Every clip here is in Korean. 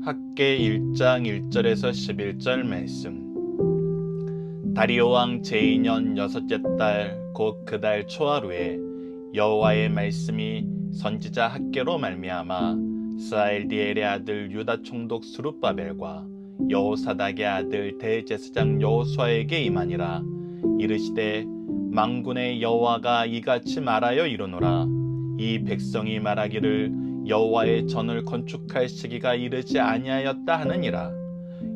학개 1장 1절에서 11절 말씀. 다리오 왕 제2년 여섯째 달 곧 그 달 초하루에 여호와의 말씀이 선지자 학개로 말미암아 스알디엘의 아들 유다 총독 스룹바벨과 여호사닥의 아들 대제사장 여호수아에게 임하니라. 이르시되 만군의 여호와가 이같이 말하여 이르노라. 이 백성이 말하기를 여호와의 전을 건축할 시기가 이르지 아니하였다 하느니라.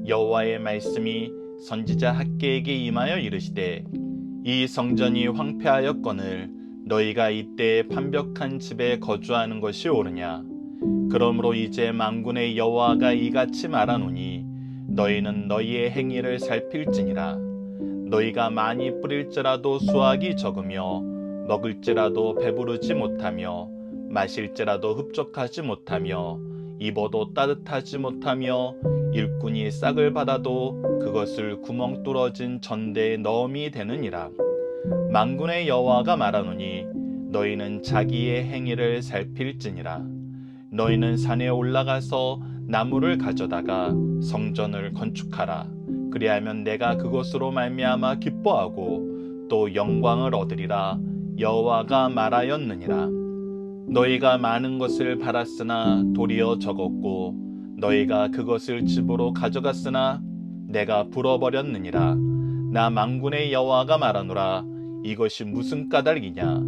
여호와의 말씀이 선지자 학개에게 임하여 이르시되 이 성전이 황폐하였거늘 너희가 이때에 판벽한 집에 거주하는 것이 옳으냐. 그러므로 이제 만군의 여호와가 이같이 말하노니 너희는 너희의 행위를 살필지니라. 너희가 많이 뿌릴지라도 수확이 적으며 먹을지라도 배부르지 못하며 마실지라도 흡족하지 못하며 입어도 따뜻하지 못하며 일꾼이 싹을 받아도 그것을 구멍 뚫어진 전대에 넣음이 되느니라. 만군의 여호와가 말하노니 너희는 자기의 행위를 살필지니라. 너희는 산에 올라가서 나무를 가져다가 성전을 건축하라. 그리하면 내가 그것으로 말미암아 기뻐하고 또 영광을 얻으리라. 여호와가 말하였느니라. 너희가 많은 것을 바랐으나 도리어 적었고 너희가 그것을 집으로 가져갔으나 내가 불어버렸느니라. 나 만군의 여호와가 말하노라. 이것이 무슨 까닭이냐.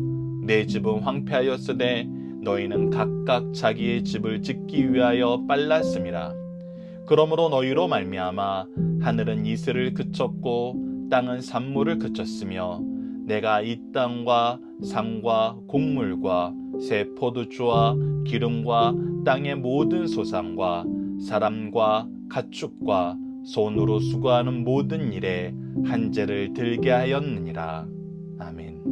내 집은 황폐하였으되 너희는 각각 자기의 집을 짓기 위하여 빨랐음이라. 그러므로 너희로 말미암아 하늘은 이슬을 그쳤고 땅은 산물을 그쳤으며 내가 이 땅과 산과 곡물과 새 포도주와 기름과 땅의 모든 소산과 사람과 가축과 손으로 수고하는 모든 일에 한재를 들게 하였느니라. 아멘.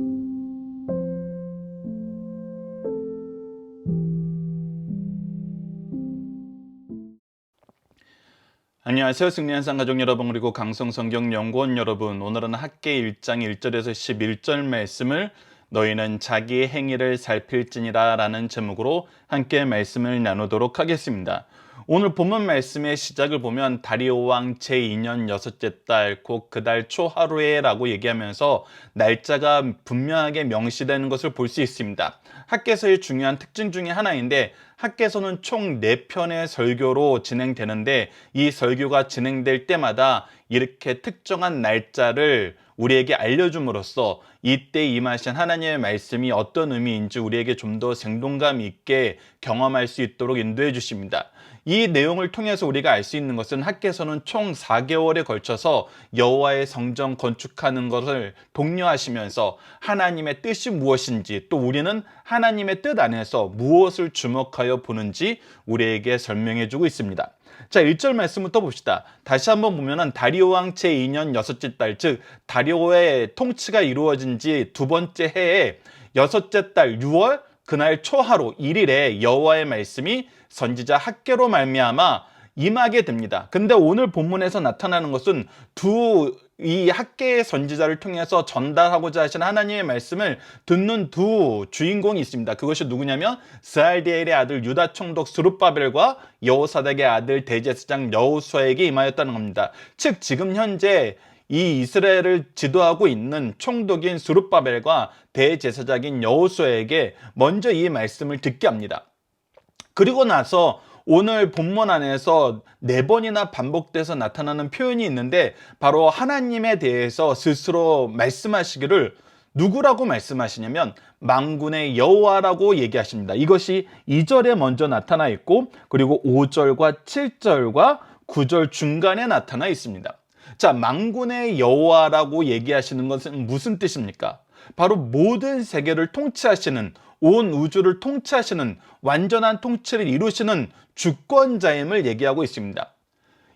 안녕하세요. 승리한상 가족 여러분, 그리고 강성성경연구원 여러분. 오늘은 학개 1장 1절에서 11절 말씀을 너희는 자기의 행위를 살필지니라 라는 제목으로 함께 말씀을 나누도록 하겠습니다. 오늘 본문 말씀의 시작을 보면 다리오 왕 제2년 여섯째 달 곧 그 달 초하루에 라고 얘기하면서 날짜가 분명하게 명시되는 것을 볼 수 있습니다. 학개서의 중요한 특징 중에 하나인데, 학개서는 총 4편의 설교로 진행되는데 이 설교가 진행될 때마다 이렇게 특정한 날짜를 우리에게 알려줌으로써 이때 임하신 하나님의 말씀이 어떤 의미인지 우리에게 좀 더 생동감 있게 경험할 수 있도록 인도해 주십니다. 이 내용을 통해서 우리가 알 수 있는 것은 학개서는 총 4개월에 걸쳐서 여호와의 성전 건축하는 것을 독려하시면서 하나님의 뜻이 무엇인지, 또 우리는 하나님의 뜻 안에서 무엇을 주목하여 보는지 우리에게 설명해 주고 있습니다. 자, 1절 말씀부터 봅시다. 다시 한번 보면은 다리오 왕 제2년 여섯째 달, 즉 다리오의 통치가 이루어진 지 두 번째 해에 여섯째 달 6월 그날 초하루 1일에 여호와의 말씀이 선지자 학개로 말미암아 임하게 됩니다. 근데 오늘 본문에서 나타나는 것은 이 학개의 선지자를 통해서 전달하고자 하신 하나님의 말씀을 듣는 두 주인공이 있습니다. 그것이 누구냐면 스알디엘의 아들 유다 총독 스룹바벨과 여호사닥의 아들 대제사장 여호수아에게 임하였다는 겁니다. 즉 지금 현재 이 이스라엘을 지도하고 있는 총독인 스룹바벨과 대제사장인 여호수아에게 먼저 이 말씀을 듣게 합니다. 그리고 나서 오늘 본문 안에서 4번이나 반복돼서 나타나는 표현이 있는데, 바로 하나님에 대해서 스스로 말씀하시기를 누구라고 말씀하시냐면 만군의 여호와라고 얘기하십니다. 이것이 2절에 먼저 나타나 있고, 그리고 5절과 7절과 9절 중간에 나타나 있습니다. 자, 만군의 여호와라고 얘기하시는 것은 무슨 뜻입니까? 바로 모든 세계를 통치하시는, 온 우주를 통치하시는 완전한 통치를 이루시는 주권자임을 얘기하고 있습니다.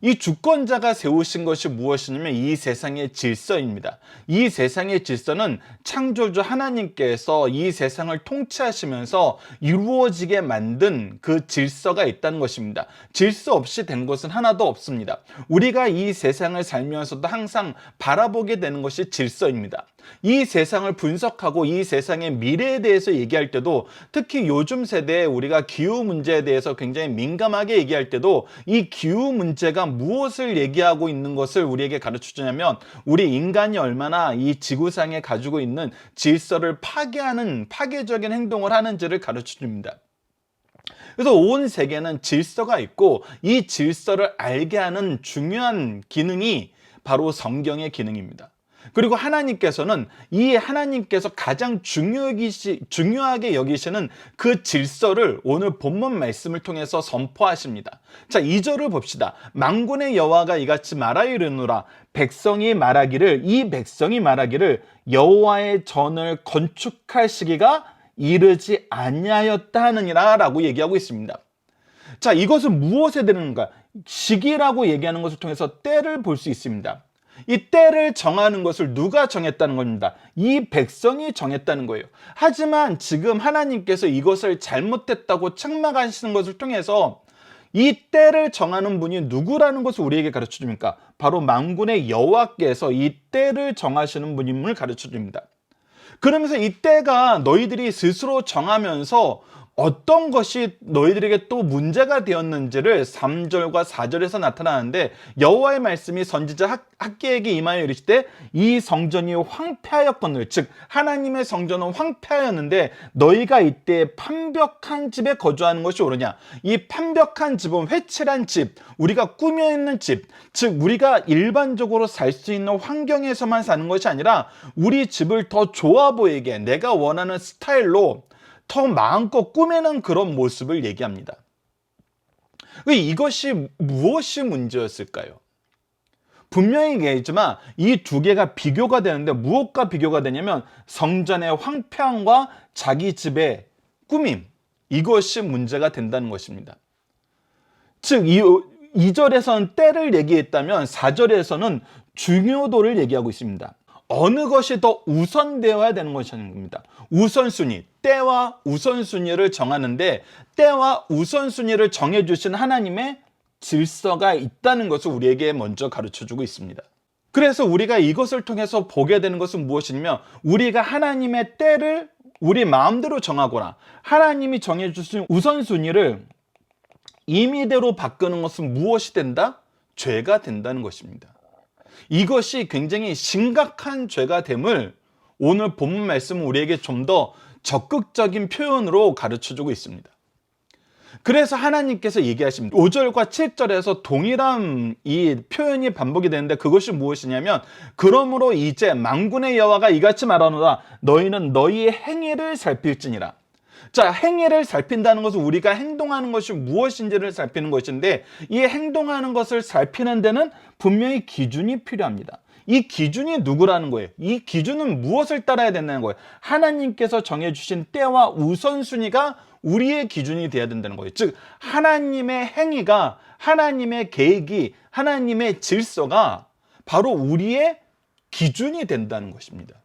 이 주권자가 세우신 것이 무엇이냐면 이 세상의 질서입니다. 이 세상의 질서는 창조주 하나님께서 이 세상을 통치하시면서 이루어지게 만든 그 질서가 있다는 것입니다. 질서 없이 된 것은 하나도 없습니다. 우리가 이 세상을 살면서도 항상 바라보게 되는 것이 질서입니다. 이 세상을 분석하고 이 세상의 미래에 대해서 얘기할 때도, 특히 요즘 세대에 우리가 기후 문제에 대해서 굉장히 민감하게 얘기할 때도 이 기후 문제가 무엇을 얘기하고 있는 것을 우리에게 가르쳐 주냐면 우리 인간이 얼마나 이 지구상에 가지고 있는 질서를 파괴하는 파괴적인 행동을 하는지를 가르쳐 줍니다. 그래서 온 세계는 질서가 있고 이 질서를 알게 하는 중요한 기능이 바로 성경의 기능입니다. 그리고 하나님께서는 하나님께서 가장 중요하게 여기시는 그 질서를 오늘 본문 말씀을 통해서 선포하십니다. 자, 2절을 봅시다. 만군의 여호와가 이같이 말하여 이르노라. 이 백성이 말하기를 여호와의 전을 건축할 시기가 이르지 아니하였다 하느니라 라고 얘기하고 있습니다. 자, 이것은 무엇에 대는가? 시기라고 얘기하는 것을 통해서 때를 볼 수 있습니다. 이 때를 정하는 것을 누가 정했다는 겁니다. 이 백성이 정했다는 거예요. 하지만 지금 하나님께서 이것을 잘못했다고 책망하시는 것을 통해서 이 때를 정하는 분이 누구라는 것을 우리에게 가르쳐 줍니까? 바로 만군의 여호와께서 이 때를 정하시는 분임을 가르쳐 줍니다. 그러면서 이 때가 너희들이 스스로 정하면서 어떤 것이 너희들에게 또 문제가 되었는지를 3절과 4절에서 나타나는데, 여호와의 말씀이 선지자 학개에게 임하여 이르시되 이 성전이 황폐하였거늘, 즉 하나님의 성전은 황폐하였는데 너희가 이때 판벽한 집에 거주하는 것이 옳으냐. 이 판벽한 집은 회칠한 집, 우리가 꾸며 있는 집, 즉 우리가 일반적으로 살 수 있는 환경에서만 사는 것이 아니라 우리 집을 더 좋아 보이게 내가 원하는 스타일로 더 마음껏 꾸미는 그런 모습을 얘기합니다. 이것이 무엇이 문제였을까요? 분명히 얘기했지만 이 두 개가 비교가 되는데 무엇과 비교가 되냐면 성전의 황폐함과 자기 집의 꾸밈, 이것이 문제가 된다는 것입니다. 즉 2절에서는 때를 얘기했다면 4절에서는 중요도를 얘기하고 있습니다. 어느 것이 더 우선되어야 되는 것이라는 겁니다. 우선순위, 때와 우선순위를 정하는데 때와 우선순위를 정해주신 하나님의 질서가 있다는 것을 우리에게 먼저 가르쳐주고 있습니다. 그래서 우리가 이것을 통해서 보게 되는 것은 무엇이냐면 우리가 하나님의 때를 우리 마음대로 정하거나 하나님이 정해주신 우선순위를 임의대로 바꾸는 것은 무엇이 된다? 죄가 된다는 것입니다. 이것이 굉장히 심각한 죄가 됨을 오늘 본문 말씀은 우리에게 좀 더 적극적인 표현으로 가르쳐주고 있습니다. 그래서 하나님께서 얘기하십니다. 5절과 7절에서 동일한 이 표현이 반복이 되는데 그것이 무엇이냐면 그러므로 이제 만군의 여호와가 이같이 말하노라. 너희는 너희의 행위를 살필지니라. 자, 행위를 살핀다는 것은 우리가 행동하는 것이 무엇인지를 살피는 것인데 이 행동하는 것을 살피는 데는 분명히 기준이 필요합니다. 이 기준이 누구라는 거예요? 이 기준은 무엇을 따라야 된다는 거예요? 하나님께서 정해주신 때와 우선순위가 우리의 기준이 되어야 된다는 거예요. 즉 하나님의 행위가, 하나님의 계획이, 하나님의 질서가 바로 우리의 기준이 된다는 것입니다.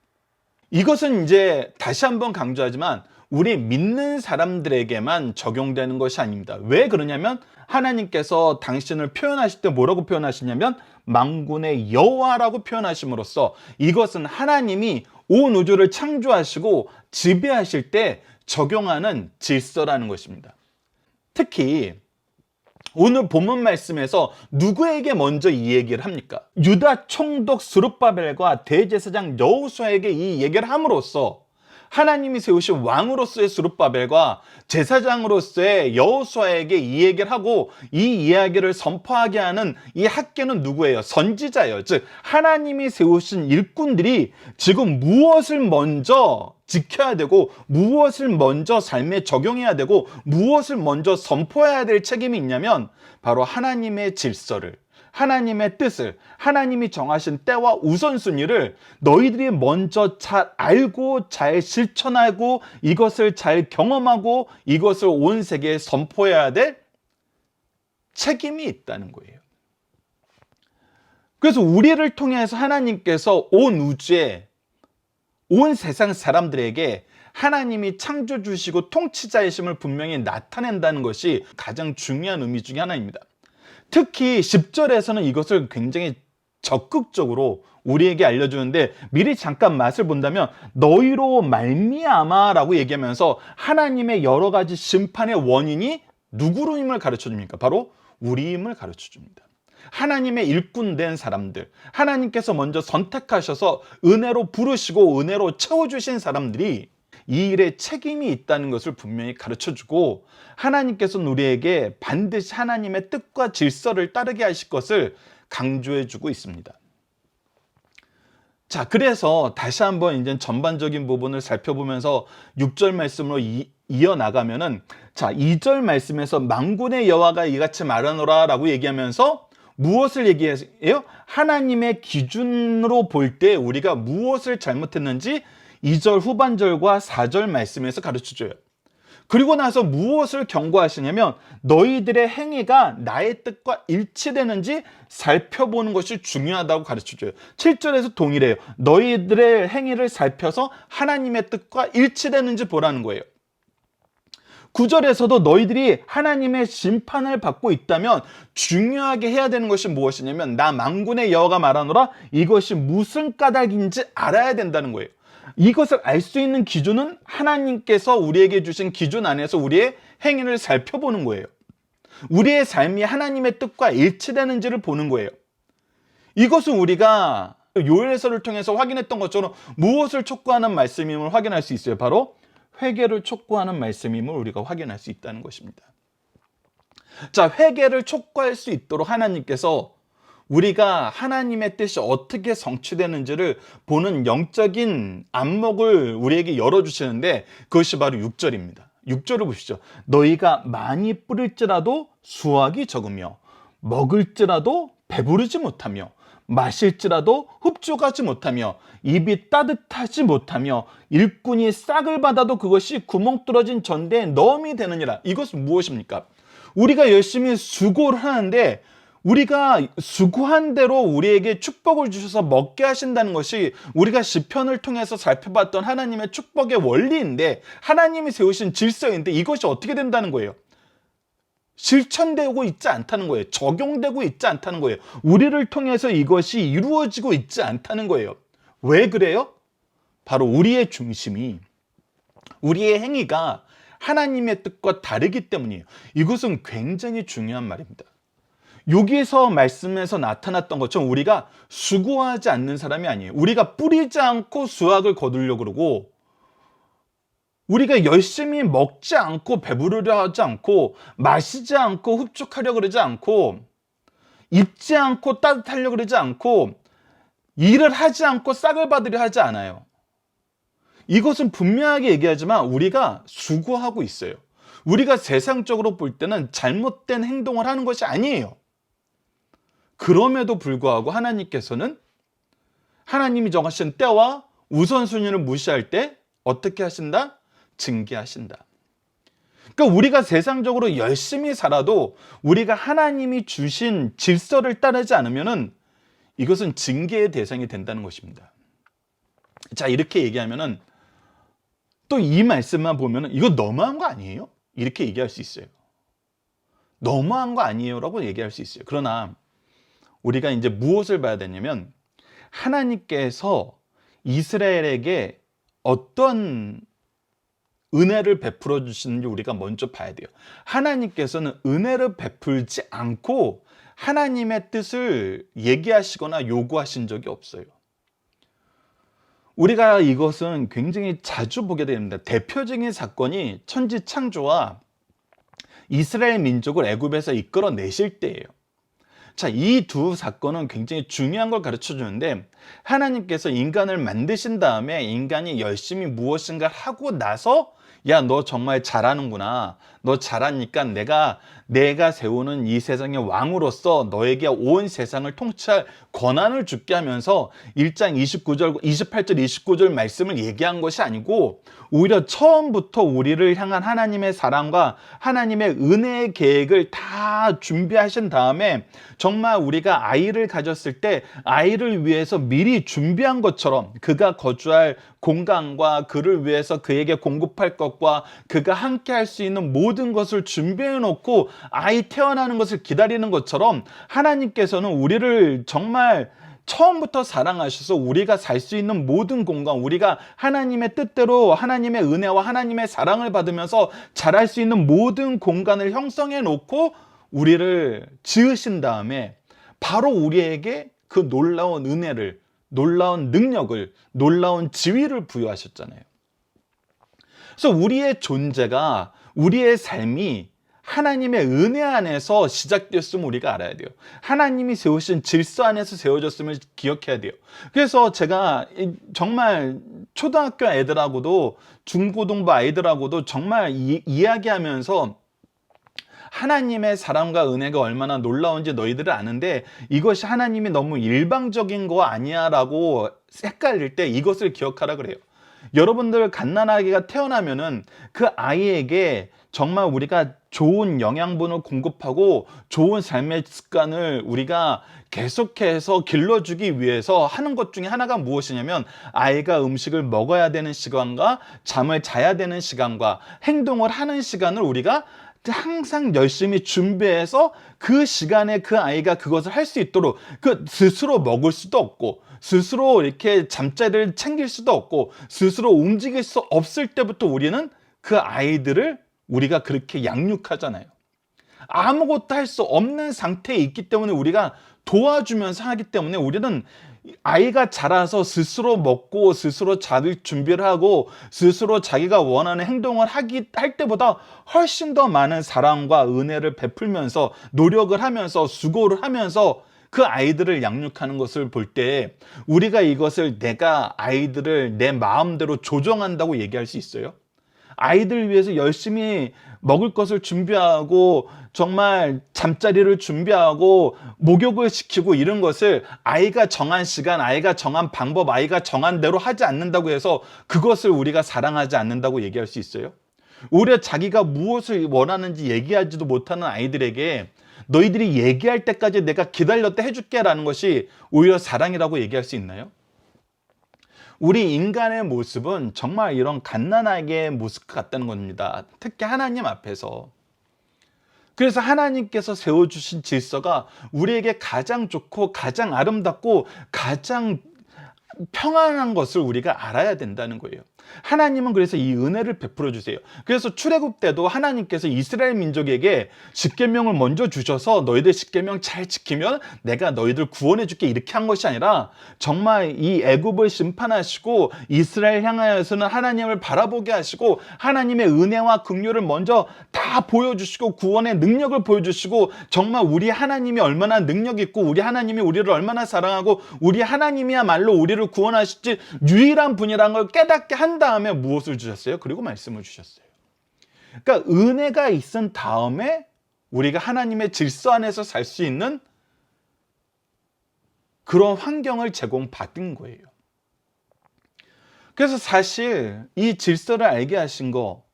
이것은 이제 다시 한번 강조하지만 우리 믿는 사람들에게만 적용되는 것이 아닙니다. 왜 그러냐면 하나님께서 당신을 표현하실 때 뭐라고 표현하시냐면 만군의 여호와라고 표현하심으로써 이것은 하나님이 온 우주를 창조하시고 지배하실 때 적용하는 질서라는 것입니다. 특히 오늘 본문 말씀에서 누구에게 먼저 이 얘기를 합니까? 유다 총독 스룹바벨과 대제사장 여호수아에게 이 얘기를 함으로써 하나님이 세우신 왕으로서의 스룹바벨과 제사장으로서의 여호수아에게 이 얘기를 하고 이 이야기를 선포하게 하는 이 학계는 누구예요? 선지자예요. 즉 하나님이 세우신 일꾼들이 지금 무엇을 먼저 지켜야 되고 무엇을 먼저 삶에 적용해야 되고 무엇을 먼저 선포해야 될 책임이 있냐면 바로 하나님의 질서를, 하나님의 뜻을, 하나님이 정하신 때와 우선순위를 너희들이 먼저 잘 알고 잘 실천하고 이것을 잘 경험하고 이것을 온 세계에 선포해야 될 책임이 있다는 거예요. 그래서 우리를 통해서 하나님께서 온 우주에, 온 세상 사람들에게 하나님이 창조주시고 통치자이심을 분명히 나타낸다는 것이 가장 중요한 의미 중에 하나입니다. 특히 10절에서는 이것을 굉장히 적극적으로 우리에게 알려주는데, 미리 잠깐 맛을 본다면 너희로 말미암아라고 얘기하면서 하나님의 여러 가지 심판의 원인이 누구로임을 가르쳐줍니까? 바로 우리임을 가르쳐줍니다. 하나님의 일꾼된 사람들, 하나님께서 먼저 선택하셔서 은혜로 부르시고 은혜로 채워주신 사람들이 이 일에 책임이 있다는 것을 분명히 가르쳐주고, 하나님께서는 우리에게 반드시 하나님의 뜻과 질서를 따르게 하실 것을 강조해주고 있습니다. 자, 그래서 다시 한번 이제 전반적인 부분을 살펴보면서 6절 말씀으로 이어나가면은, 자, 2절 말씀에서 만군의 여호와가 이같이 말하노라 라고 얘기하면서 무엇을 얘기해요? 하나님의 기준으로 볼 때 우리가 무엇을 잘못했는지 2절 후반절과 4절 말씀에서 가르쳐줘요. 그리고 나서 무엇을 경고하시냐면 너희들의 행위가 나의 뜻과 일치되는지 살펴보는 것이 중요하다고 가르쳐줘요. 7절에서 동일해요. 너희들의 행위를 살펴서 하나님의 뜻과 일치되는지 보라는 거예요. 9절에서도 너희들이 하나님의 심판을 받고 있다면 중요하게 해야 되는 것이 무엇이냐면 나 만군의 여호와가 말하노라, 이것이 무슨 까닭인지 알아야 된다는 거예요. 이것을 알 수 있는 기준은 하나님께서 우리에게 주신 기준 안에서 우리의 행위를 살펴보는 거예요. 우리의 삶이 하나님의 뜻과 일치되는지를 보는 거예요. 이것은 우리가 요엘서를 통해서 확인했던 것처럼 무엇을 촉구하는 말씀임을 확인할 수 있어요. 바로 회개를 촉구하는 말씀임을 우리가 확인할 수 있다는 것입니다. 자, 회개를 촉구할 수 있도록 하나님께서 우리가 하나님의 뜻이 어떻게 성취되는지를 보는 영적인 안목을 우리에게 열어주시는데, 그것이 바로 6절입니다. 6절을 보시죠. 너희가 많이 뿌릴지라도 수확이 적으며 먹을지라도 배부르지 못하며 마실지라도 흡족하지 못하며 입이 따뜻하지 못하며 일꾼이 싹을 받아도 그것이 구멍 뚫어진 전대에 넣음이 되느니라. 이것은 무엇입니까? 우리가 열심히 수고를 하는데 우리가 수고한 대로 우리에게 축복을 주셔서 먹게 하신다는 것이 우리가 시편을 통해서 살펴봤던 하나님의 축복의 원리인데, 하나님이 세우신 질서인데 이것이 어떻게 된다는 거예요? 실천되고 있지 않다는 거예요. 적용되고 있지 않다는 거예요. 우리를 통해서 이것이 이루어지고 있지 않다는 거예요. 왜 그래요? 바로 우리의 중심이, 우리의 행위가 하나님의 뜻과 다르기 때문이에요. 이것은 굉장히 중요한 말입니다. 여기에서 말씀에서 나타났던 것처럼 우리가 수고하지 않는 사람이 아니에요. 우리가 뿌리지 않고 수확을 거두려고 그러고, 우리가 열심히 먹지 않고 배부르려 하지 않고 마시지 않고 흡족하려 그러지 않고 입지 않고 따뜻하려 그러지 않고 일을 하지 않고 싹을 받으려 하지 않아요. 이것은 분명하게 얘기하지만 우리가 수고하고 있어요. 우리가 세상적으로 볼 때는 잘못된 행동을 하는 것이 아니에요. 그럼에도 불구하고 하나님께서는 하나님이 정하신 때와 우선순위를 무시할 때 어떻게 하신다? 징계하신다. 그러니까 우리가 세상적으로 열심히 살아도 우리가 하나님이 주신 질서를 따르지 않으면은 이것은 징계의 대상이 된다는 것입니다. 자, 이렇게 얘기하면은 또 이 말씀만 보면은 이거 너무한 거 아니에요? 이렇게 얘기할 수 있어요. 너무한 거 아니에요라고 얘기할 수 있어요. 그러나 우리가 이제 무엇을 봐야 되냐면 하나님께서 이스라엘에게 어떤 은혜를 베풀어 주시는지 우리가 먼저 봐야 돼요. 하나님께서는 은혜를 베풀지 않고 하나님의 뜻을 얘기하시거나 요구하신 적이 없어요. 우리가 이것은 굉장히 자주 보게 됩니다. 대표적인 사건이 천지 창조와 이스라엘 민족을 애굽에서 이끌어내실 때예요. 자, 이 두 사건은 굉장히 중요한 걸 가르쳐 주는데, 하나님께서 인간을 만드신 다음에 인간이 열심히 무엇인가 하고 나서 야, 너 정말 잘하는구나. 너 잘하니까 내가 세우는 이 세상의 왕으로서 너에게 온 세상을 통치할 권한을 주게 하면서 1장 29절, 28절, 29절 말씀을 얘기한 것이 아니고 오히려 처음부터 우리를 향한 하나님의 사랑과 하나님의 은혜의 계획을 다 준비하신 다음에 정말 우리가 아이를 가졌을 때 아이를 위해서 미리 준비한 것처럼 그가 거주할 공간과 그를 위해서 그에게 공급할 것과 그가 함께 할 수 있는 모든 것을 준비해 놓고 아이 태어나는 것을 기다리는 것처럼 하나님께서는 우리를 정말 처음부터 사랑하셔서 우리가 살 수 있는 모든 공간, 우리가 하나님의 뜻대로 하나님의 은혜와 하나님의 사랑을 받으면서 자랄 수 있는 모든 공간을 형성해 놓고 우리를 지으신 다음에 바로 우리에게 그 놀라운 은혜를, 놀라운 능력을, 놀라운 지위를 부여하셨잖아요. 그래서 우리의 존재가, 우리의 삶이 하나님의 은혜 안에서 시작되었음을 우리가 알아야 돼요. 하나님이 세우신 질서 안에서 세워졌음을 기억해야 돼요. 그래서 제가 정말 초등학교 애들하고도 중고등부 아이들하고도 정말 이야기하면서 하나님의 사랑과 은혜가 얼마나 놀라운지 너희들은 아는데 이것이 하나님이 너무 일방적인 거 아니야 라고 헷갈릴 때 이것을 기억하라 그래요. 여러분들 갓난아기가 태어나면은 그 아이에게 정말 우리가 좋은 영양분을 공급하고 좋은 삶의 습관을 우리가 계속해서 길러주기 위해서 하는 것 중에 하나가 무엇이냐면 아이가 음식을 먹어야 되는 시간과 잠을 자야 되는 시간과 행동을 하는 시간을 우리가 항상 열심히 준비해서 그 시간에 그 아이가 그것을 할 수 있도록 그 스스로 먹을 수도 없고 스스로 이렇게 잠자리를 챙길 수도 없고 스스로 움직일 수 없을 때부터 우리는 그 아이들을 우리가 그렇게 양육하잖아요. 아무것도 할 수 없는 상태에 있기 때문에 우리가 도와주면서 하기 때문에 우리는 아이가 자라서 스스로 먹고 스스로 자기 준비를 하고 스스로 자기가 원하는 행동을 할 때보다 훨씬 더 많은 사랑과 은혜를 베풀면서 노력을 하면서 수고를 하면서 그 아이들을 양육하는 것을 볼 때 우리가 이것을 내가 아이들을 내 마음대로 조정한다고 얘기할 수 있어요? 아이들 위해서 열심히 먹을 것을 준비하고 정말 잠자리를 준비하고 목욕을 시키고 이런 것을 아이가 정한 시간, 아이가 정한 방법, 아이가 정한 대로 하지 않는다고 해서 그것을 우리가 사랑하지 않는다고 얘기할 수 있어요? 오히려 자기가 무엇을 원하는지 얘기하지도 못하는 아이들에게 너희들이 얘기할 때까지 내가 기다렸다 해줄게 라는 것이 오히려 사랑이라고 얘기할 수 있나요? 우리 인간의 모습은 정말 이런 갓난아기의 모습 같다는 겁니다. 특히 하나님 앞에서. 그래서 하나님께서 세워주신 질서가 우리에게 가장 좋고 가장 아름답고 가장 평안한 것을 우리가 알아야 된다는 거예요. 하나님은 그래서 이 은혜를 베풀어 주세요. 그래서 출애굽 때도 하나님께서 이스라엘 민족에게 십계명을 먼저 주셔서 너희들 십계명 잘 지키면 내가 너희들 구원해 줄게 이렇게 한 것이 아니라 정말 이 애굽을 심판하시고 이스라엘 향하여서는 하나님을 바라보게 하시고 하나님의 은혜와 긍휼을 먼저 다 보여주시고 구원의 능력을 보여주시고 정말 우리 하나님이 얼마나 능력 있고 우리 하나님이 우리를 얼마나 사랑하고 우리 하나님이야말로 우리를 구원하실지 유일한 분이라는 걸 깨닫게 한 다음에 무엇을 주셨어요? 그리고 말씀을 주셨어요. 그러니까 은혜가 있은 다음에 우리가 하나님의 질서 안에서 살 수 있는 그런 환경을 제공받은 거예요. 그래서 사실 이 질서를 알게 하신 거,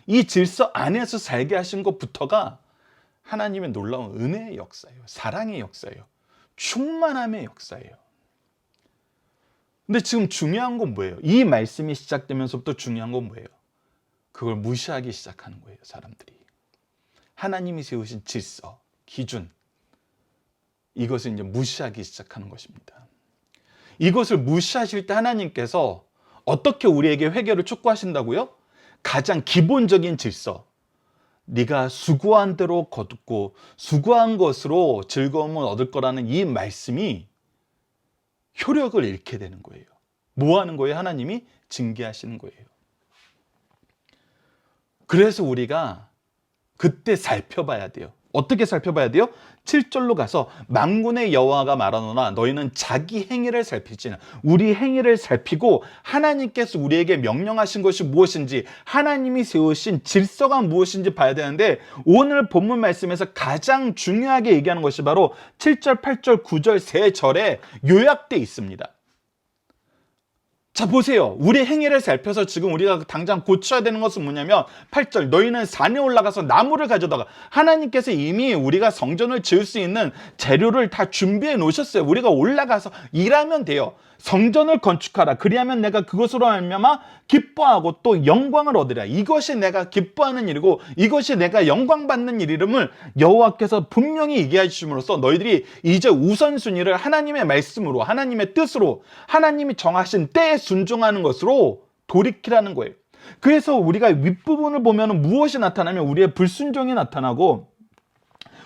이 질서 안에서 살게 하신 것부터가 하나님의 놀라운 은혜의 역사예요. 사랑의 역사예요. 충만함의 역사예요. 근데 지금 중요한 건 뭐예요? 이 말씀이 시작되면서부터 중요한 건 뭐예요? 그걸 무시하기 시작하는 거예요, 사람들이. 하나님이 세우신 질서, 기준, 이것을 이제 무시하기 시작하는 것입니다. 이것을 무시하실 때 하나님께서 어떻게 우리에게 회개를 촉구하신다고요? 가장 기본적인 질서. 네가 수고한 대로 거두고 수고한 것으로 즐거움을 얻을 거라는 이 말씀이 효력을 잃게 되는 거예요. 뭐 하는 거예요? 하나님이 징계하시는 거예요. 그래서 우리가 그때 살펴봐야 돼요. 어떻게 살펴봐야 돼요? 7절로 가서 만군의 여호와가 말하노라 너희는 자기 행위를 살필지니라. 우리 행위를 살피고 하나님께서 우리에게 명령하신 것이 무엇인지, 하나님이 세우신 질서가 무엇인지 봐야 되는데, 오늘 본문 말씀에서 가장 중요하게 얘기하는 것이 바로 7절, 8절, 9절 세 절에 요약되어 있습니다. 자, 보세요. 우리 행위를 살펴서 지금 우리가 당장 고쳐야 되는 것은 뭐냐면 8절 너희는 산에 올라가서 나무를 가져다가, 하나님께서 이미 우리가 성전을 지을 수 있는 재료를 다 준비해 놓으셨어요. 우리가 올라가서 일하면 돼요. 성전을 건축하라. 그리하면 내가 그것으로 말미암아 기뻐하고 또 영광을 얻으리라. 이것이 내가 기뻐하는 일이고 이것이 내가 영광 받는 일임을 여호와께서 분명히 얘기해 주심으로써 너희들이 이제 우선순위를 하나님의 말씀으로, 하나님의 뜻으로, 하나님이 정하신 때에 순종하는 것으로 돌이키라는 거예요. 그래서 우리가 윗부분을 보면 무엇이 나타나면 우리의 불순종이 나타나고,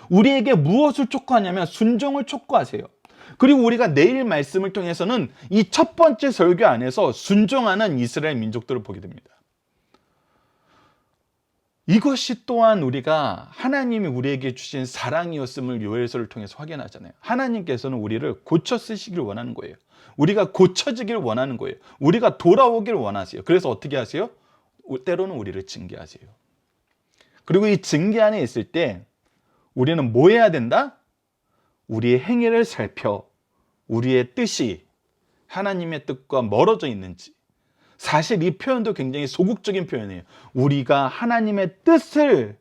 우리에게 무엇을 촉구하냐면 순종을 촉구하세요. 그리고 우리가 내일 말씀을 통해서는 이 첫 번째 설교 안에서 순종하는 이스라엘 민족들을 보게 됩니다. 이것이 또한 우리가 하나님이 우리에게 주신 사랑이었음을 요엘서를 통해서 확인하잖아요. 하나님께서는 우리를 고쳐 쓰시길 원하는 거예요. 우리가 고쳐지길 원하는 거예요. 우리가 돌아오길 원하세요. 그래서 어떻게 하세요? 때로는 우리를 징계하세요. 그리고 이 징계 안에 있을 때 우리는 뭐 해야 된다? 우리의 행위를 살펴 우리의 뜻이 하나님의 뜻과 멀어져 있는지. 사실 이 표현도 굉장히 소극적인 표현이에요. 우리가 하나님의 뜻을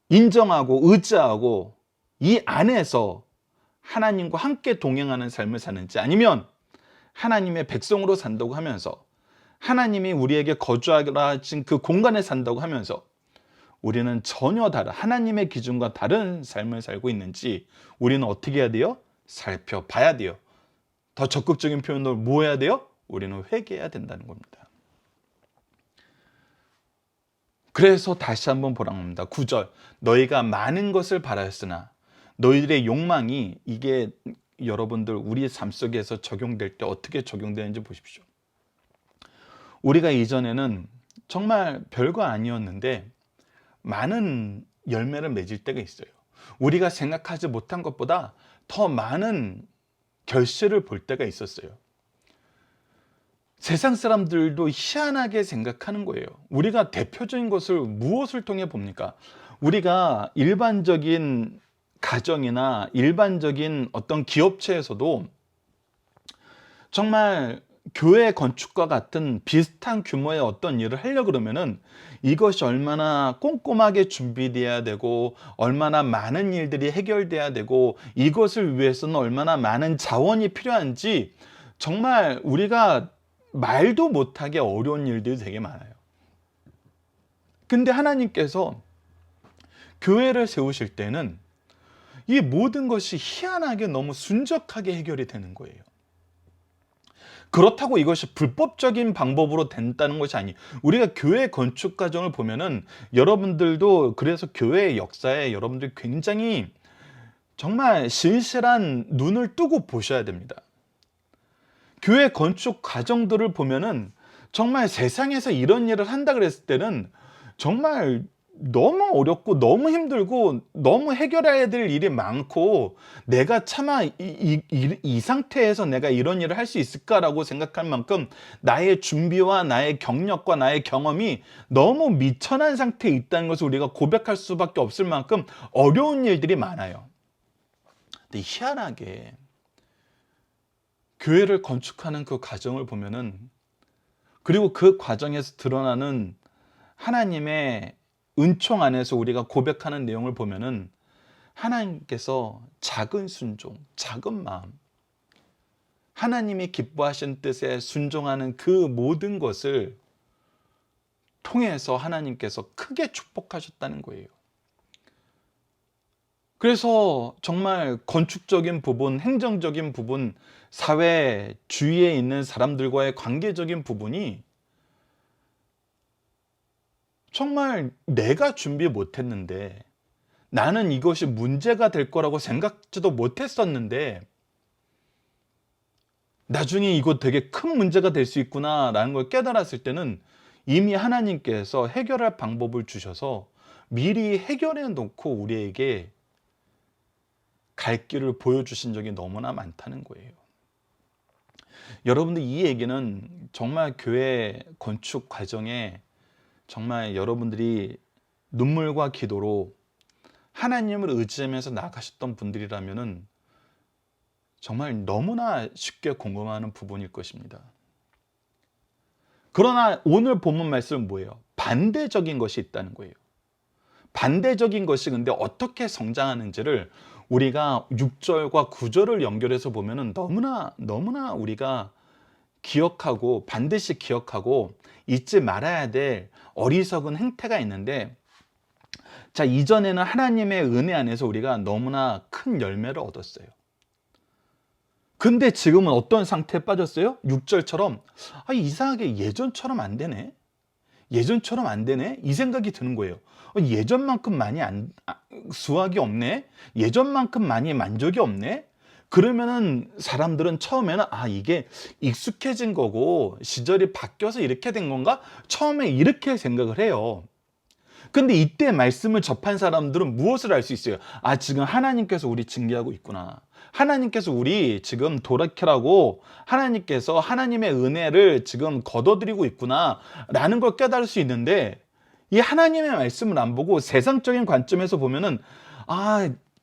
인정하고 의지하고 이 안에서 하나님과 함께 동행하는 삶을 사는지, 아니면 하나님의 백성으로 산다고 하면서 하나님이 우리에게 거주하라 하신 그 공간에 산다고 하면서 우리는 전혀 다른 하나님의 기준과 다른 삶을 살고 있는지 우리는 어떻게 해야 돼요? 살펴봐야 돼요. 더 적극적인 표현으로 뭐 해야 돼요? 우리는 회개해야 된다는 겁니다. 그래서 다시 한번 보라고 합니다. 9절 너희가 많은 것을 바라였으나 너희들의 욕망이, 이게 여러분들 우리 삶 속에서 적용될 때 어떻게 적용되는지 보십시오. 우리가 이전에는 정말 별거 아니었는데 많은 열매를 맺을 때가 있어요. 우리가 생각하지 못한 것보다 더 많은 결실을 볼 때가 있었어요. 세상 사람들도 희한하게 생각하는 거예요. 우리가 대표적인 것을 무엇을 통해 봅니까? 우리가 일반적인 가정이나 일반적인 어떤 기업체에서도 정말 교회 건축과 같은 비슷한 규모의 어떤 일을 하려고 그러면은 이것이 얼마나 꼼꼼하게 준비돼야 되고 얼마나 많은 일들이 해결돼야 되고 이것을 위해서는 얼마나 많은 자원이 필요한지 정말 우리가 말도 못하게 어려운 일들이 되게 많아요. 근데 하나님께서 교회를 세우실 때는 이 모든 것이 희한하게 너무 순적하게 해결이 되는 거예요. 그렇다고 이것이 불법적인 방법으로 된다는 것이 아니에요. 우리가 교회 건축 과정을 보면은 여러분들도 그래서 교회의 역사에 여러분들이 굉장히 정말 신실한 눈을 뜨고 보셔야 됩니다. 교회 건축 과정들을 보면은 정말 세상에서 이런 일을 한다 그랬을 때는 정말 너무 어렵고 너무 힘들고 너무 해결해야 될 일이 많고 내가 차마 이 상태에서 내가 이런 일을 할 수 있을까라고 생각할 만큼 나의 준비와 나의 경력과 나의 경험이 너무 미천한 상태에 있다는 것을 우리가 고백할 수밖에 없을 만큼 어려운 일들이 많아요. 근데 희한하게 교회를 건축하는 그 과정을 보면은, 그리고 그 과정에서 드러나는 하나님의 은총 안에서 우리가 고백하는 내용을 보면은 하나님께서 작은 순종, 작은 마음, 하나님이 기뻐하신 뜻에 순종하는 그 모든 것을 통해서 하나님께서 크게 축복하셨다는 거예요. 그래서 정말 건축적인 부분, 행정적인 부분, 사회 주위에 있는 사람들과의 관계적인 부분이 정말 내가 준비 못했는데, 나는 이것이 문제가 될 거라고 생각지도 못했었는데 나중에 이거 되게 큰 문제가 될 수 있구나 라는 걸 깨달았을 때는 이미 하나님께서 해결할 방법을 주셔서 미리 해결해 놓고 우리에게 갈 길을 보여주신 적이 너무나 많다는 거예요. 여러분들 이 얘기는 정말 교회 건축 과정에 정말 여러분들이 눈물과 기도로 하나님을 의지하면서 나가셨던 분들이라면은 정말 너무나 쉽게 공감하는 부분일 것입니다. 그러나 오늘 본문 말씀은 뭐예요? 반대적인 것이 있다는 거예요. 반대적인 것이 근데 어떻게 성장하는지를 우리가 6절과 9절을 연결해서 보면은 너무나 우리가 기억하고 반드시 기억하고 잊지 말아야 될 어리석은 행태가 있는데, 자, 이전에는 하나님의 은혜 안에서 우리가 너무나 큰 열매를 얻었어요. 근데 지금은 어떤 상태에 빠졌어요? 6절처럼 이상하게 예전처럼 안 되네. 예전처럼 안 되네. 이 생각이 드는 거예요. 예전만큼 많이 수확이 없네. 예전만큼 많이 만족이 없네. 그러면은 사람들은 처음에는 이게 익숙해진 거고 시절이 바뀌어서 이렇게 된 건가? 처음에 이렇게 생각을 해요. 근데 이때 말씀을 접한 사람들은 무엇을 알 수 있어요? 지금 하나님께서 우리 징계하고 있구나. 하나님께서 우리 지금 돌이키라고 하나님께서 하나님의 은혜를 지금 걷어들이고 있구나 라는 걸 깨달을 수 있는데, 이 하나님의 말씀을 안 보고 세상적인 관점에서 보면은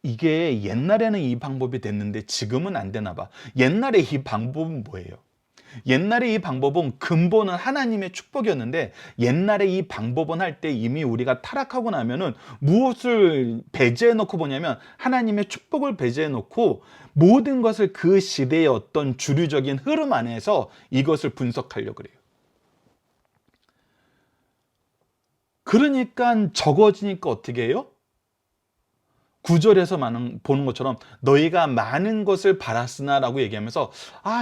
이게 옛날에는 이 방법이 됐는데 지금은 안 되나 봐. 옛날에 이 방법은 뭐예요? 옛날에 이 방법은 근본은 하나님의 축복이었는데, 옛날에 이 방법은 할 때 이미 우리가 타락하고 나면은 무엇을 배제해 놓고 보냐면 하나님의 축복을 배제해 놓고 모든 것을 그 시대의 어떤 주류적인 흐름 안에서 이것을 분석하려고 그래요. 그러니까 적어지니까 어떻게 해요? 9절에서 보는 것처럼 너희가 많은 것을 바랐으나 라고 얘기하면서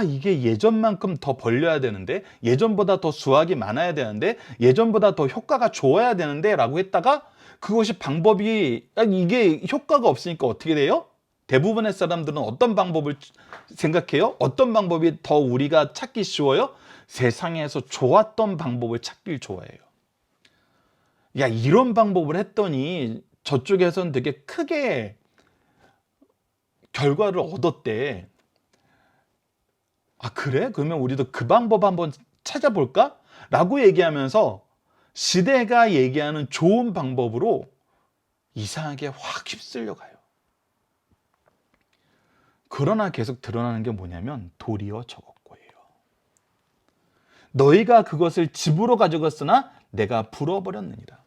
이게 예전만큼 더 벌려야 되는데, 예전보다 더 수확이 많아야 되는데, 예전보다 더 효과가 좋아야 되는데 라고 했다가 그것이 방법이 이게 효과가 없으니까 어떻게 돼요? 대부분의 사람들은 어떤 방법을 생각해요? 어떤 방법이 더 우리가 찾기 쉬워요? 세상에서 좋았던 방법을 찾길 좋아해요. 이런 방법을 했더니 저쪽에서는 되게 크게 결과를 얻었대. 그래? 그러면 우리도 그 방법 한번 찾아볼까? 라고 얘기하면서 시대가 얘기하는 좋은 방법으로 이상하게 확 휩쓸려 가요. 그러나 계속 드러나는 게 뭐냐면 도리어 저것고예요. 너희가 그것을 집으로 가져갔으나 내가 불어버렸느니라.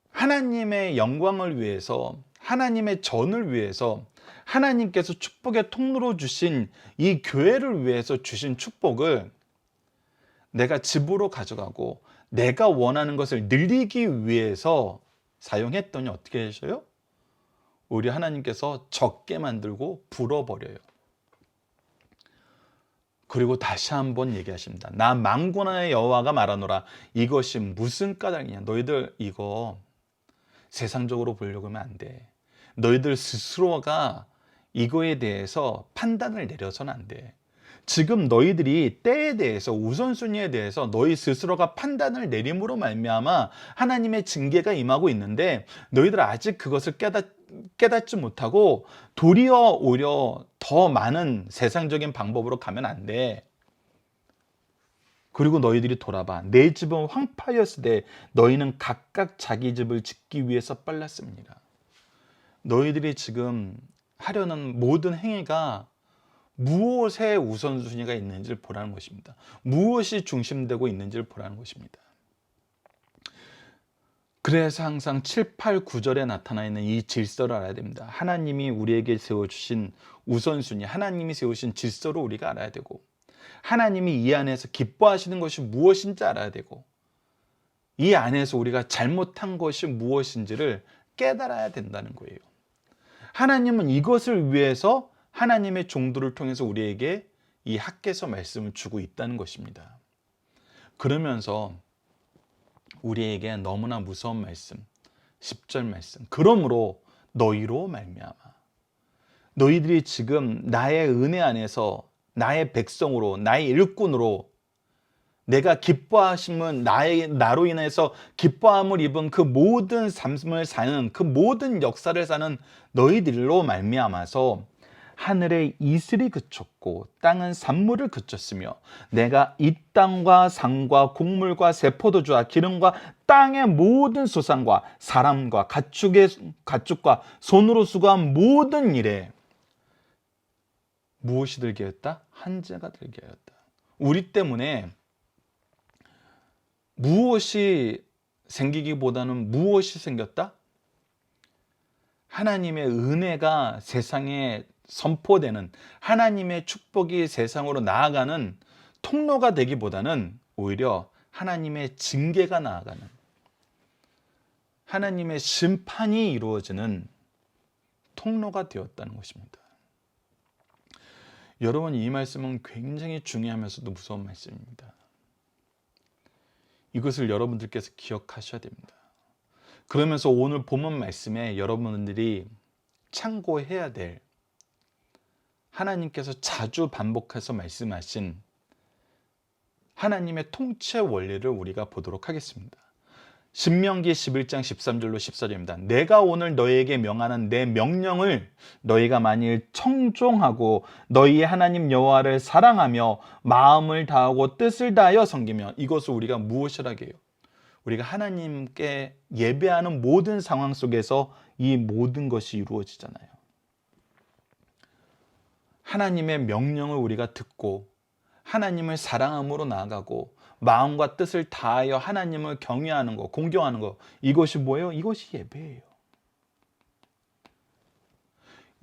하나님의 영광을 위해서, 하나님의 전을 위해서, 하나님께서 축복의 통로로 주신 이 교회를 위해서 주신 축복을 내가 집으로 가져가고 내가 원하는 것을 늘리기 위해서 사용했더니 어떻게 하셔요? 우리 하나님께서 적게 만들고 불어버려요. 그리고 다시 한번 얘기하십니다. 나 만군의 여호와가 말하노라. 이것이 무슨 까닭이냐. 너희들 이거 세상적으로 보려고 하면 안 돼. 너희들 스스로가 이거에 대해서 판단을 내려서는 안 돼. 지금 너희들이 때에 대해서, 우선순위에 대해서 너희 스스로가 판단을 내림으로 말미암아 하나님의 징계가 임하고 있는데, 너희들 아직 그것을 깨닫지 못하고 도리어 오히려 더 많은 세상적인 방법으로 가면 안 돼. 그리고 너희들이 돌아봐. 내 집은 황파였으되 너희는 각각 자기 집을 짓기 위해서 빨랐습니다. 너희들이 지금 하려는 모든 행위가 무엇에 우선순위가 있는지를 보라는 것입니다. 무엇이 중심되고 있는지를 보라는 것입니다. 그래서 항상 7, 8, 9절에 나타나 있는 이 질서를 알아야 됩니다. 하나님이 우리에게 세워주신 우선순위, 하나님이 세우신 질서를 우리가 알아야 되고, 하나님이 이 안에서 기뻐하시는 것이 무엇인지 알아야 되고, 이 안에서 우리가 잘못한 것이 무엇인지를 깨달아야 된다는 거예요. 하나님은 이것을 위해서 하나님의 종들을 통해서 우리에게 이 학개서 말씀을 주고 있다는 것입니다. 그러면서 우리에게 너무나 무서운 말씀, 10절 말씀. 그러므로 너희로 말미암아. 너희들이 지금 나의 은혜 안에서 나의 백성으로, 나의 일꾼으로 내가 기뻐하심은 나로 인해서 기뻐함을 입은 그 모든 삶을 사는, 그 모든 역사를 사는 너희들로 말미암아서 하늘의 이슬이 그쳤고 땅은 산물을 그쳤으며 내가 이 땅과 산과 곡물과 새 포도주와 기름과 땅의 모든 소산과 사람과 가축과 손으로 수고한 모든 일에 무엇이 들게 하였다? 한재가 들게 하였다. 우리 때문에 무엇이 생기기보다는 무엇이 생겼다? 하나님의 은혜가 세상에 선포되는, 하나님의 축복이 세상으로 나아가는 통로가 되기보다는 오히려 하나님의 징계가 나아가는, 하나님의 심판이 이루어지는 통로가 되었다는 것입니다. 여러분, 이 말씀은 굉장히 중요하면서도 무서운 말씀입니다. 이것을 여러분들께서 기억하셔야 됩니다. 그러면서 오늘 본문 말씀에 여러분들이 참고해야 될, 하나님께서 자주 반복해서 말씀하신 하나님의 통치 원리를 우리가 보도록 하겠습니다. 신명기 11장 13절로 14절입니다. 내가 오늘 너희에게 명하는 내 명령을 너희가 만일 청종하고 너희의 하나님 여호와를 사랑하며 마음을 다하고 뜻을 다하여 섬기며, 이것을 우리가 무엇이라고 해요? 우리가 하나님께 예배하는 모든 상황 속에서 이 모든 것이 이루어지잖아요. 하나님의 명령을 우리가 듣고 하나님을 사랑함으로 나아가고 마음과 뜻을 다하여 하나님을 경외하는 것, 공경하는 것, 이것이 뭐예요? 이것이 예배예요.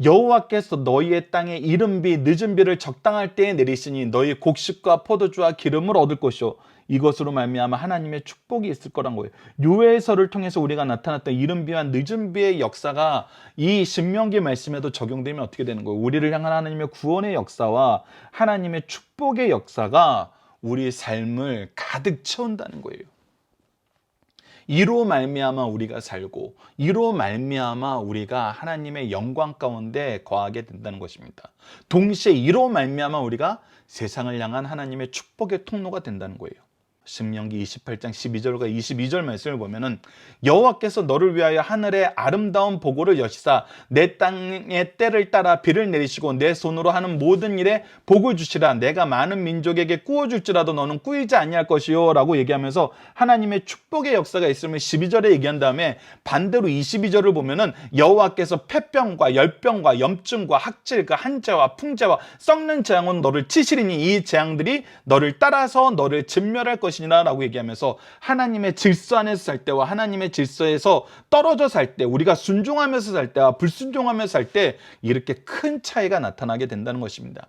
여호와께서 너희의 땅에 이른 비 늦은 비를 적당할 때에 내리시니 너희 곡식과 포도주와 기름을 얻을 것이요 이것으로 말미암아 하나님의 축복이 있을 거란 거예요. 요엘서를 통해서 우리가 나타났던 이른 비와 늦은 비의 역사가 이 신명기 말씀에도 적용되면 어떻게 되는 거예요? 우리를 향한 하나님의 구원의 역사와 하나님의 축복의 역사가 우리 삶을 가득 채운다는 거예요. 이로 말미암아 우리가 살고, 이로 말미암아 우리가 하나님의 영광 가운데 거하게 된다는 것입니다. 동시에 이로 말미암아 우리가 세상을 향한 하나님의 축복의 통로가 된다는 거예요. 신명기 28장 12절과 22절 말씀을 보면은 여호와께서 너를 위하여 하늘의 아름다운 보고를 여시사 내 땅의 때를 따라 비를 내리시고 내 손으로 하는 모든 일에 복을 주시라. 내가 많은 민족에게 꾸어줄지라도 너는 꾸이지 아니할 것이요 라고 얘기하면서 하나님의 축복의 역사가 있음을 12절에 얘기한 다음에 반대로 22절을 보면은 여호와께서 폐병과 열병과 염증과 학질과 한재와 풍재와 썩는 재앙은 너를 치시리니 이 재앙들이 너를 따라서 너를 진멸할 것이니라 라고 얘기하면서 하나님의 질서 안에서 살 때와 하나님의 질서에서 떨어져 살 때, 우리가 순종하면서 살 때와 불순종하면서 살 때 이렇게 큰 차이가 나타나게 된다는 것입니다.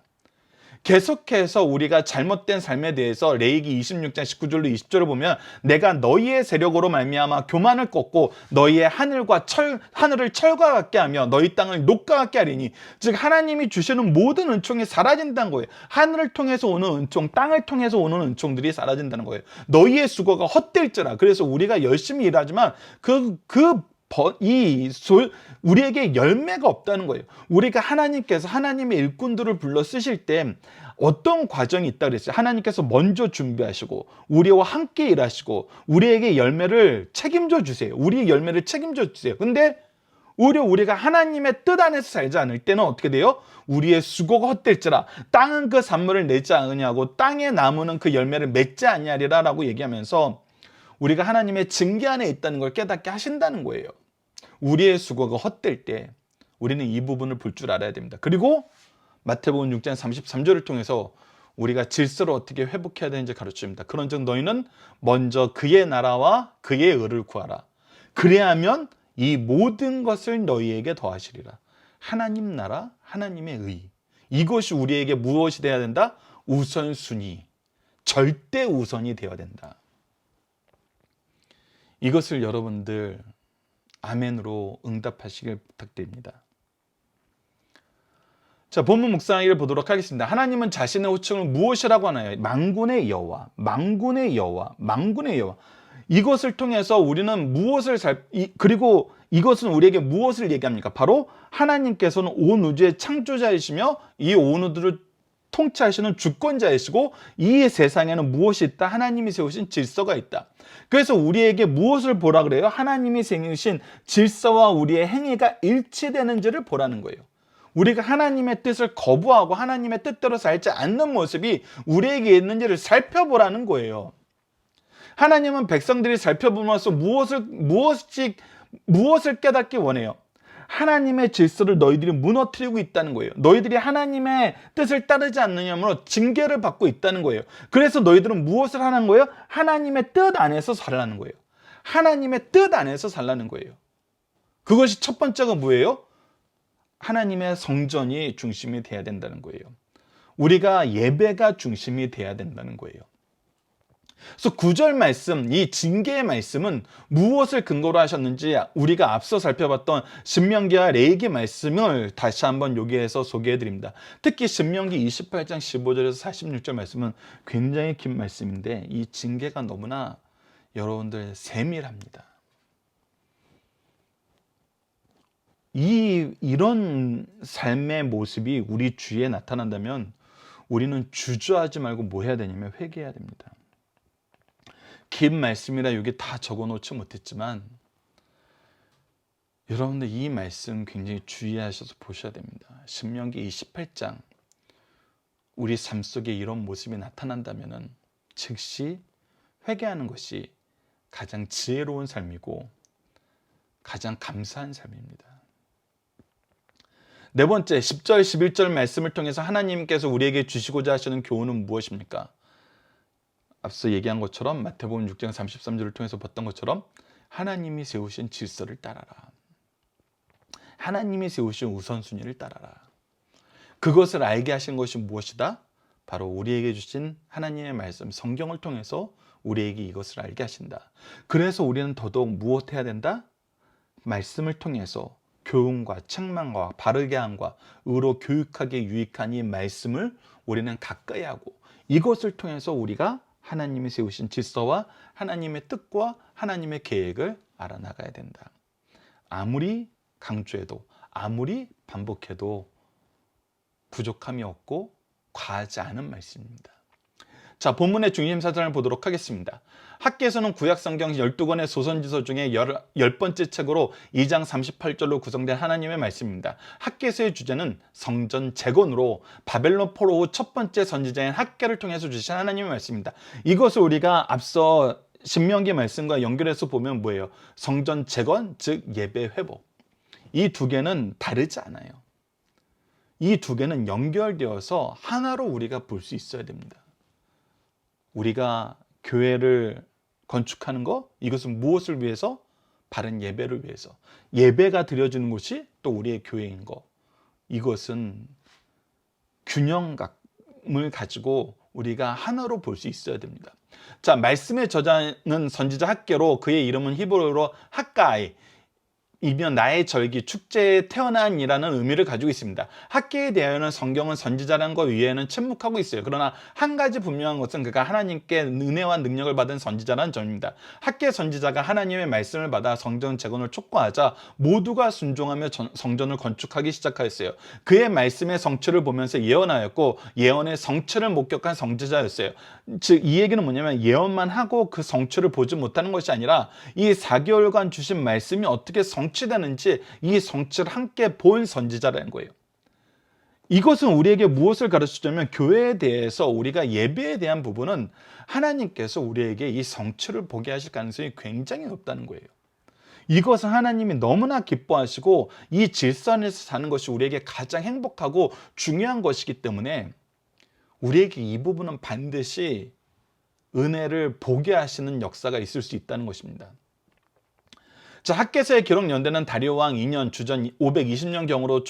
계속해서 우리가 잘못된 삶에 대해서 레위기 26장 19절로 20절을 보면 내가 너희의 세력으로 말미암아 교만을 꺾고 너희의 하늘을 철과 같게 하며 너희 땅을 녹과 같게 하리니, 즉 하나님이 주시는 모든 은총이 사라진다는 거예요. 하늘을 통해서 오는 은총, 땅을 통해서 오는 은총들이 사라진다는 거예요. 너희의 수고가 헛될지라. 그래서 우리가 열심히 일하지만 우리에게 열매가 없다는 거예요. 우리가 하나님께서 하나님의 일꾼들을 불러 쓰실 때 어떤 과정이 있다 그랬어요. 하나님께서 먼저 준비하시고 우리와 함께 일하시고 우리에게 열매를 책임져 주세요. 우리의 열매를 책임져 주세요. 근데 우리가 하나님의 뜻 안에서 살지 않을 때는 어떻게 돼요? 우리의 수고가 헛될지라 땅은 그 산물을 내지 아니하고 땅의 나무는 그 열매를 맺지 아니하리라 라고 얘기하면서 우리가 하나님의 징계 안에 있다는 걸 깨닫게 하신다는 거예요. 우리의 수고가 헛될 때 우리는 이 부분을 볼 줄 알아야 됩니다. 그리고 마태복음 6장 33절을 통해서 우리가 질서를 어떻게 회복해야 되는지 가르쳐줍니다. 그런즉 너희는 먼저 그의 나라와 그의 의를 구하라. 그래야면 이 모든 것을 너희에게 더하시리라. 하나님 나라, 하나님의 의, 이것이 우리에게 무엇이 되어야 된다? 우선순위, 절대 우선이 되어야 된다. 이것을 여러분들 아멘으로 응답하시길 부탁드립니다. 자, 본문 묵상하기를 보도록 하겠습니다. 하나님은 자신의 호칭을 무엇이라고 하나요? 만군의 여호와, 만군의 여호와, 만군의 여호와. 이것을 통해서 우리는 그리고 이것은 우리에게 무엇을 얘기합니까? 바로 하나님께서는 온 우주의 창조자이시며 이 온 우주를 통치하시는 주권자이시고 이 세상에는 무엇이 있다? 하나님이 세우신 질서가 있다. 그래서 우리에게 무엇을 보라 그래요? 하나님이 세우신 질서와 우리의 행위가 일치되는지를 보라는 거예요. 우리가 하나님의 뜻을 거부하고 하나님의 뜻대로 살지 않는 모습이 우리에게 있는지를 살펴보라는 거예요. 하나님은 백성들이 살펴보면서 무엇을 깨닫기 원해요? 하나님의 질서를 너희들이 무너뜨리고 있다는 거예요. 너희들이 하나님의 뜻을 따르지 않느냐므로 징계를 받고 있다는 거예요. 그래서 너희들은 무엇을 하는 거예요? 하나님의 뜻 안에서 살라는 거예요. 하나님의 뜻 안에서 살라는 거예요. 그것이 첫 번째가 뭐예요? 하나님의 성전이 중심이 돼야 된다는 거예요. 우리가 예배가 중심이 돼야 된다는 거예요. 그래서 9절 말씀, 이 징계의 말씀은 무엇을 근거로 하셨는지 우리가 앞서 살펴봤던 신명기와 레위기 말씀을 다시 한번 여기에서 소개해 드립니다. 특히 신명기 28장 15절에서 46절 말씀은 굉장히 긴 말씀인데 이 징계가 너무나 여러분들 세밀합니다. 이런 삶의 모습이 우리 주위에 나타난다면 우리는 주저하지 말고 뭐 해야 되냐면 회개해야 됩니다. 긴 말씀이라 여기 다 적어놓지 못했지만 여러분들 이 말씀 굉장히 주의하셔서 보셔야 됩니다. 신명기 28장 우리 삶 속에 이런 모습이 나타난다면 즉시 회개하는 것이 가장 지혜로운 삶이고 가장 감사한 삶입니다. 네 번째 10절 11절 말씀을 통해서 하나님께서 우리에게 주시고자 하시는 교훈은 무엇입니까? 앞서 얘기한 것처럼 마태복음 6장 33절을 통해서 봤던 것처럼 하나님이 세우신 질서를 따라라. 하나님이 세우신 우선순위를 따라라. 그것을 알게 하신 것이 무엇이다? 바로 우리에게 주신 하나님의 말씀 성경을 통해서 우리에게 이것을 알게 하신다. 그래서 우리는 더더욱 무엇해야 된다? 말씀을 통해서 교훈과 책망과 바르게 함과 의로 교육하게 유익한 이 말씀을 우리는 가까이 하고 이것을 통해서 우리가 하나님이 세우신 질서와 하나님의 뜻과 하나님의 계획을 알아나가야 된다. 아무리 강조해도 아무리 반복해도 부족함이 없고 과하지 않은 말씀입니다. 자, 본문의 중심 사전을 보도록 하겠습니다. 학계에서는 구약성경 12권의 소선지서 중에 10번째 책으로 2장 38절로 구성된 하나님의 말씀입니다. 학계에서의 주제는 성전 재건으로 바벨론 포로 후 첫 번째 선지자인 학계를 통해서 주신 하나님의 말씀입니다. 이것을 우리가 앞서 신명기 말씀과 연결해서 보면 뭐예요? 성전 재건, 즉 예배 회복. 이 두 개는 다르지 않아요. 이 두 개는 연결되어서 하나로 우리가 볼 수 있어야 됩니다. 우리가 교회를 건축하는 거, 이것은 무엇을 위해서? 바른 예배를 위해서. 예배가 드려지는 곳이 또 우리의 교회인 거. 이것은 균형감을 가지고 우리가 하나로 볼 수 있어야 됩니다. 자, 말씀의 저자는 선지자 학계로 그의 이름은 히브리어로 학가이, 이면 나의 절기, 축제에 태어난이라는 의미를 가지고 있습니다. 학계에 대하여는 성경은 선지자라는 것 위에는 침묵하고 있어요. 그러나 한 가지 분명한 것은 그가 하나님께 은혜와 능력을 받은 선지자라는 점입니다. 학계 선지자가 하나님의 말씀을 받아 성전 재건을 촉구하자 모두가 순종하며 성전을 건축하기 시작하였어요. 그의 말씀의 성취를 보면서 예언하였고 예언의 성취를 목격한 선지자였어요. 즉 이 얘기는 뭐냐면 예언만 하고 그 성취를 보지 못하는 것이 아니라 이 4개월간 주신 말씀이 어떻게 성취되는지 이 성취를 함께 본 선지자라는 거예요. 이것은 우리에게 무엇을 가르치냐면 교회에 대해서 우리가 예배에 대한 부분은 하나님께서 우리에게 이 성취를 보게 하실 가능성이 굉장히 높다는 거예요. 이것은 하나님이 너무나 기뻐하시고 이 질서 안에서 사는 것이 우리에게 가장 행복하고 중요한 것이기 때문에 우리에게 이 부분은 반드시 은혜를 보게 하시는 역사가 있을 수 있다는 것입니다. 자, 학계서의 기록 연대는 다리오 왕 2년 주전 520년경으로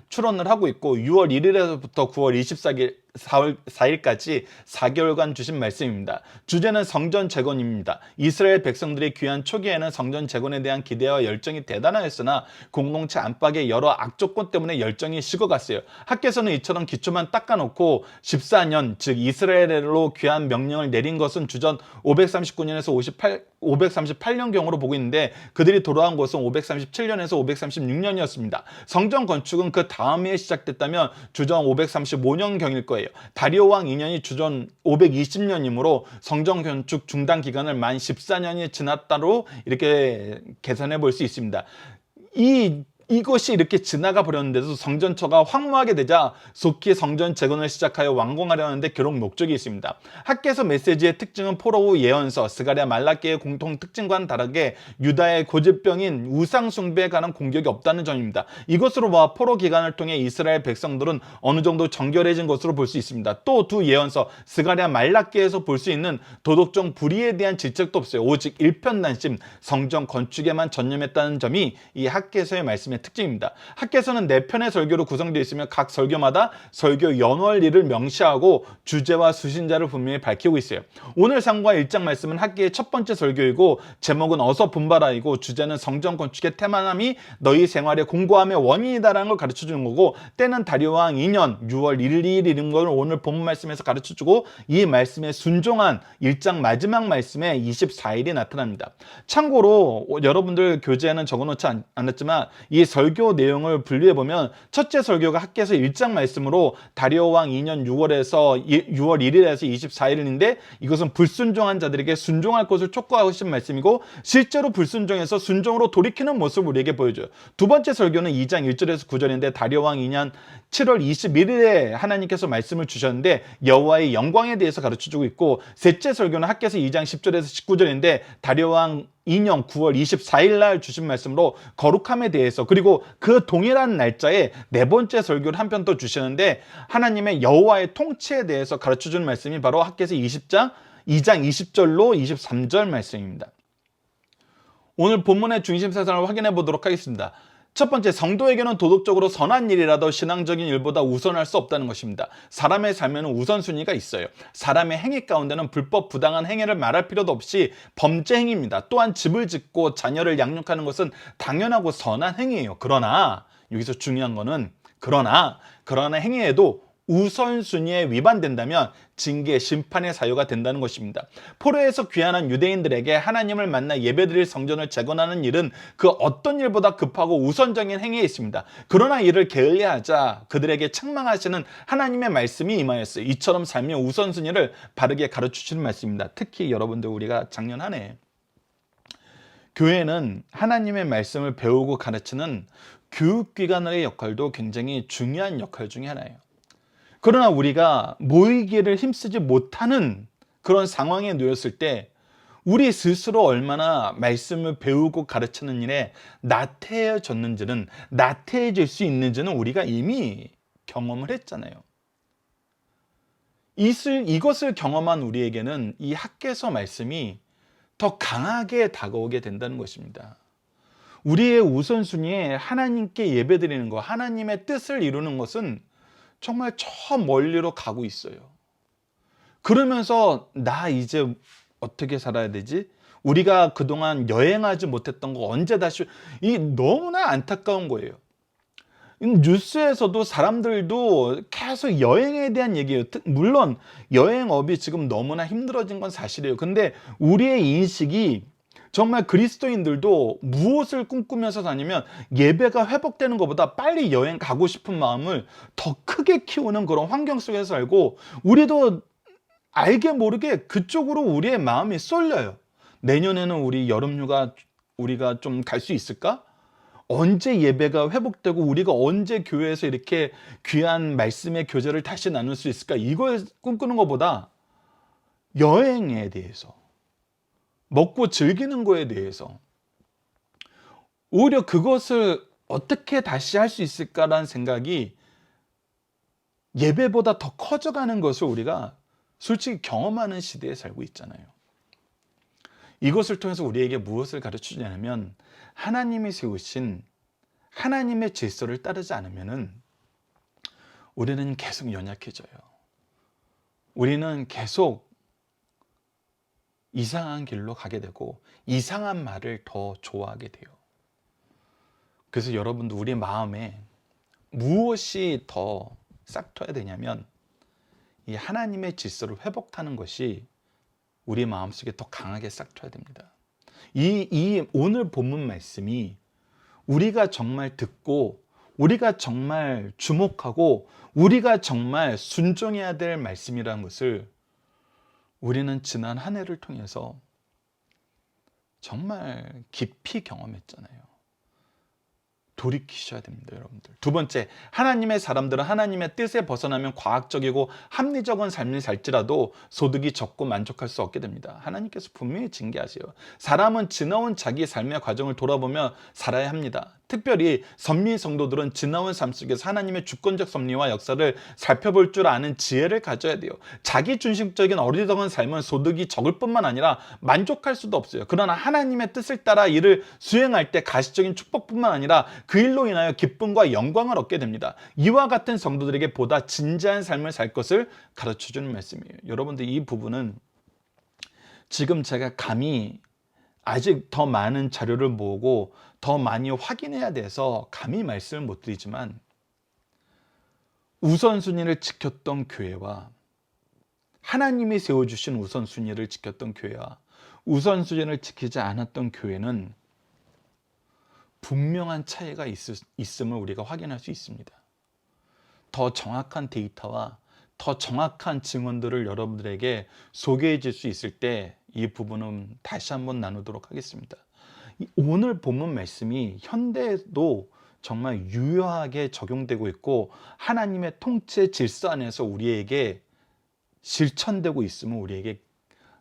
출원을 하고 있고 6월 1일에서부터 9월 24일까지 4개월간 주신 말씀입니다. 주제는 성전 재건입니다. 이스라엘 백성들이 귀한 초기에는 성전 재건에 대한 기대와 열정이 대단하였으나 공동체 안팎의 여러 악조건 때문에 열정이 식어갔어요. 학계서는 이처럼 기초만 닦아놓고 14년, 즉 이스라엘로 귀한 명령을 내린 것은 주전 539년에서 538년경으로 보고 있는데 그들이 돌아온 것은 537년에서 536년이었습니다. 성전 건축은 그 다음 해에 시작됐다면 주전 535년경일 거예요. 거예요. 다리오 왕 2년이 주전 520년이므로 성전 건축 중단 기간을 만 14년이 지났다로 이렇게 계산해 볼 수 있습니다. 이것이 이렇게 지나가 버렸는데도 성전처가 황무하게 되자 속히 성전 재건을 시작하여 완공하려 하는데 결국 목적이 있습니다. 학개서 메시지의 특징은 포로 후 예언서, 스가랴, 말라기의 공통 특징과는 다르게 유다의 고질병인 우상 숭배에 관한 공격이 없다는 점입니다. 이것으로 봐 포로 기간을 통해 이스라엘 백성들은 어느 정도 정결해진 것으로 볼 수 있습니다. 또 두 예언서, 스가랴, 말라기에서 볼 수 있는 도덕적 불의에 대한 질책도 없어요. 오직 일편단심 성전 건축에만 전념했다는 점이 이 학개서의 말씀의 특징입니다. 학개서는 4편의 설교로 구성되어 있으며 각 설교마다 설교 연월일을 명시하고 주제와 수신자를 분명히 밝히고 있어요. 오늘 상과 1장 말씀은 학개의 첫 번째 설교이고 제목은 어서 분발하이고 주제는 성전 건축의 태만함이 너희 생활의 공고함의 원인이다라는 걸 가르쳐주는 거고 때는 다리오 왕 2년 6월 1일인 걸 오늘 본문 말씀에서 가르쳐주고 이 말씀에 순종한 1장 마지막 말씀에 24일이 나타납니다. 참고로 여러분들 교재에는 적어놓지 않았지만 이 설교 내용을 분류해보면 첫째 설교가 학개서 1장 말씀으로 다리오 왕 2년 6월 1일에서 24일인데 이것은 불순종한 자들에게 순종할 것을 촉구하신 말씀이고 실제로 불순종해서 순종으로 돌이키는 모습을 우리에게 보여줘요. 두 번째 설교는 2장 1절에서 9절인데 다리오 왕 2년 7월 21일에 하나님께서 말씀을 주셨는데 여호와의 영광에 대해서 가르쳐주고 있고 셋째 설교는 학개서 2장 10절에서 19절인데 다리오 왕 2년 9월 24일 날 주신 말씀으로 거룩함에 대해서 그리고 그 동일한 날짜에 네 번째 설교를 한 편 더 주시는데 하나님의 여호와의 통치에 대해서 가르쳐주는 말씀이 바로 학개서 2장 20절로 23절 말씀입니다. 오늘 본문의 중심 사상을 확인해 보도록 하겠습니다. 첫 번째, 성도에게는 도덕적으로 선한 일이라도 신앙적인 일보다 우선할 수 없다는 것입니다. 사람의 삶에는 우선순위가 있어요. 사람의 행위 가운데는 불법 부당한 행위를 말할 필요도 없이 범죄 행위입니다. 또한 집을 짓고 자녀를 양육하는 것은 당연하고 선한 행위예요. 그러나 여기서 중요한 거는 그러나 행위에도 우선순위에 위반된다면 징계, 심판의 사유가 된다는 것입니다. 포로에서 귀환한 유대인들에게 하나님을 만나 예배드릴 성전을 재건하는 일은 그 어떤 일보다 급하고 우선적인 행위에 있습니다. 그러나 이를 게을리하자 그들에게 책망하시는 하나님의 말씀이 임하였어요. 이처럼 삶의 우선순위를 바르게 가르치시는 말씀입니다. 특히 여러분들 우리가 작년 한 해 교회는 하나님의 말씀을 배우고 가르치는 교육기관의 역할도 굉장히 중요한 역할 중에 하나예요. 그러나 우리가 모이기를 힘쓰지 못하는 그런 상황에 놓였을 때 우리 스스로 얼마나 말씀을 배우고 가르치는 일에 나태해졌는지는 나태해질 수 있는지는 우리가 이미 경험을 했잖아요. 이것을 경험한 우리에게는 이 학개서 말씀이 더 강하게 다가오게 된다는 것입니다. 우리의 우선순위에 하나님께 예배드리는 것, 하나님의 뜻을 이루는 것은 정말 저 멀리로 가고 있어요. 그러면서 나 이제 어떻게 살아야 되지? 우리가 그동안 여행하지 못했던 거 언제 다시 너무나 안타까운 거예요. 뉴스에서도 사람들도 계속 여행에 대한 얘기예요. 물론 여행업이 지금 너무나 힘들어진 건 사실이에요. 근데 우리의 인식이 정말 그리스도인들도 무엇을 꿈꾸면서 다니면 예배가 회복되는 것보다 빨리 여행 가고 싶은 마음을 더 크게 키우는 그런 환경 속에서 살고 우리도 알게 모르게 그쪽으로 우리의 마음이 쏠려요. 내년에는 우리 여름휴가 우리가 좀 갈 수 있을까? 언제 예배가 회복되고 우리가 언제 교회에서 이렇게 귀한 말씀의 교제를 다시 나눌 수 있을까? 이걸 꿈꾸는 것보다 여행에 대해서 먹고 즐기는 거에 대해서 오히려 그것을 어떻게 다시 할 수 있을까라는 생각이 예배보다 더 커져가는 것을 우리가 솔직히 경험하는 시대에 살고 있잖아요. 이것을 통해서 우리에게 무엇을 가르쳐주냐면 하나님이 세우신 하나님의 질서를 따르지 않으면 우리는 계속 연약해져요. 우리는 계속 이상한 길로 가게 되고 이상한 말을 더 좋아하게 돼요. 그래서 여러분도 우리 마음에 무엇이 더 싹트어야 되냐면 이 하나님의 질서를 회복하는 것이 우리 마음속에 더 강하게 싹트어야 됩니다. 이 오늘 본문 말씀이 우리가 정말 듣고 우리가 정말 주목하고 우리가 정말 순종해야 될 말씀이라는 것을 우리는 지난 한 해를 통해서 정말 깊이 경험했잖아요. 돌이키셔야 됩니다, 여러분들. 두 번째, 하나님의 사람들은 하나님의 뜻에 벗어나면 과학적이고 합리적인 삶을 살지라도 소득이 적고 만족할 수 없게 됩니다. 하나님께서 분명히 징계하세요. 사람은 지나온 자기 삶의 과정을 돌아보며 살아야 합니다. 특별히 선미 성도들은 지나온 삶 속에서 하나님의 주권적 섭리와 역사를 살펴볼 줄 아는 지혜를 가져야 돼요. 자기 중심적인 어리석은 삶은 소득이 적을 뿐만 아니라 만족할 수도 없어요. 그러나 하나님의 뜻을 따라 일을 수행할 때 가시적인 축복뿐만 아니라 그 일로 인하여 기쁨과 영광을 얻게 됩니다. 이와 같은 성도들에게 보다 진지한 삶을 살 것을 가르쳐주는 말씀이에요. 여러분들, 이 부분은 지금 제가 감히 아직 더 많은 자료를 모으고 더 많이 확인해야 돼서 감히 말씀을 못 드리지만, 우선순위를 지켰던 교회와 하나님이 세워주신 우선순위를 지켰던 교회와 우선순위를 지키지 않았던 교회는 분명한 차이가 있음을 우리가 확인할 수 있습니다. 더 정확한 데이터와 더 정확한 증언들을 여러분들에게 소개해 줄 수 있을 때 이 부분은 다시 한번 나누도록 하겠습니다. 오늘 본문 말씀이 현대에도 정말 유효하게 적용되고 있고 하나님의 통치 질서 안에서 우리에게 실천되고 있음을 우리에게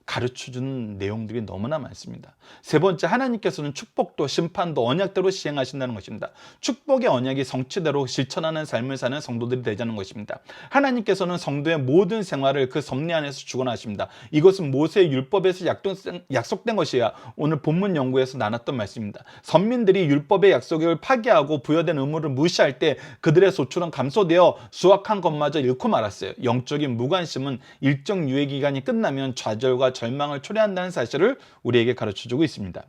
가르쳐주는 내용들이 너무나 많습니다. 세 번째, 하나님께서는 축복도 심판도 언약대로 시행하신다는 것입니다. 축복의 언약이 성취대로 실천하는 삶을 사는 성도들이 되자는 것입니다. 하나님께서는 성도의 모든 생활을 그 섭리 안에서 주관하십니다. 이것은 모세의 율법에서 약속된 것이야 오늘 본문 연구에서 나눴던 말씀입니다. 선민들이 율법의 약속을 파기하고 부여된 의무를 무시할 때 그들의 소출은 감소되어 수확한 것마저 잃고 말았어요. 영적인 무관심은 일정 유예 기간이 끝나면 좌절과 절망을 초래한다는 사실을 우리에게 가르쳐주고 있습니다.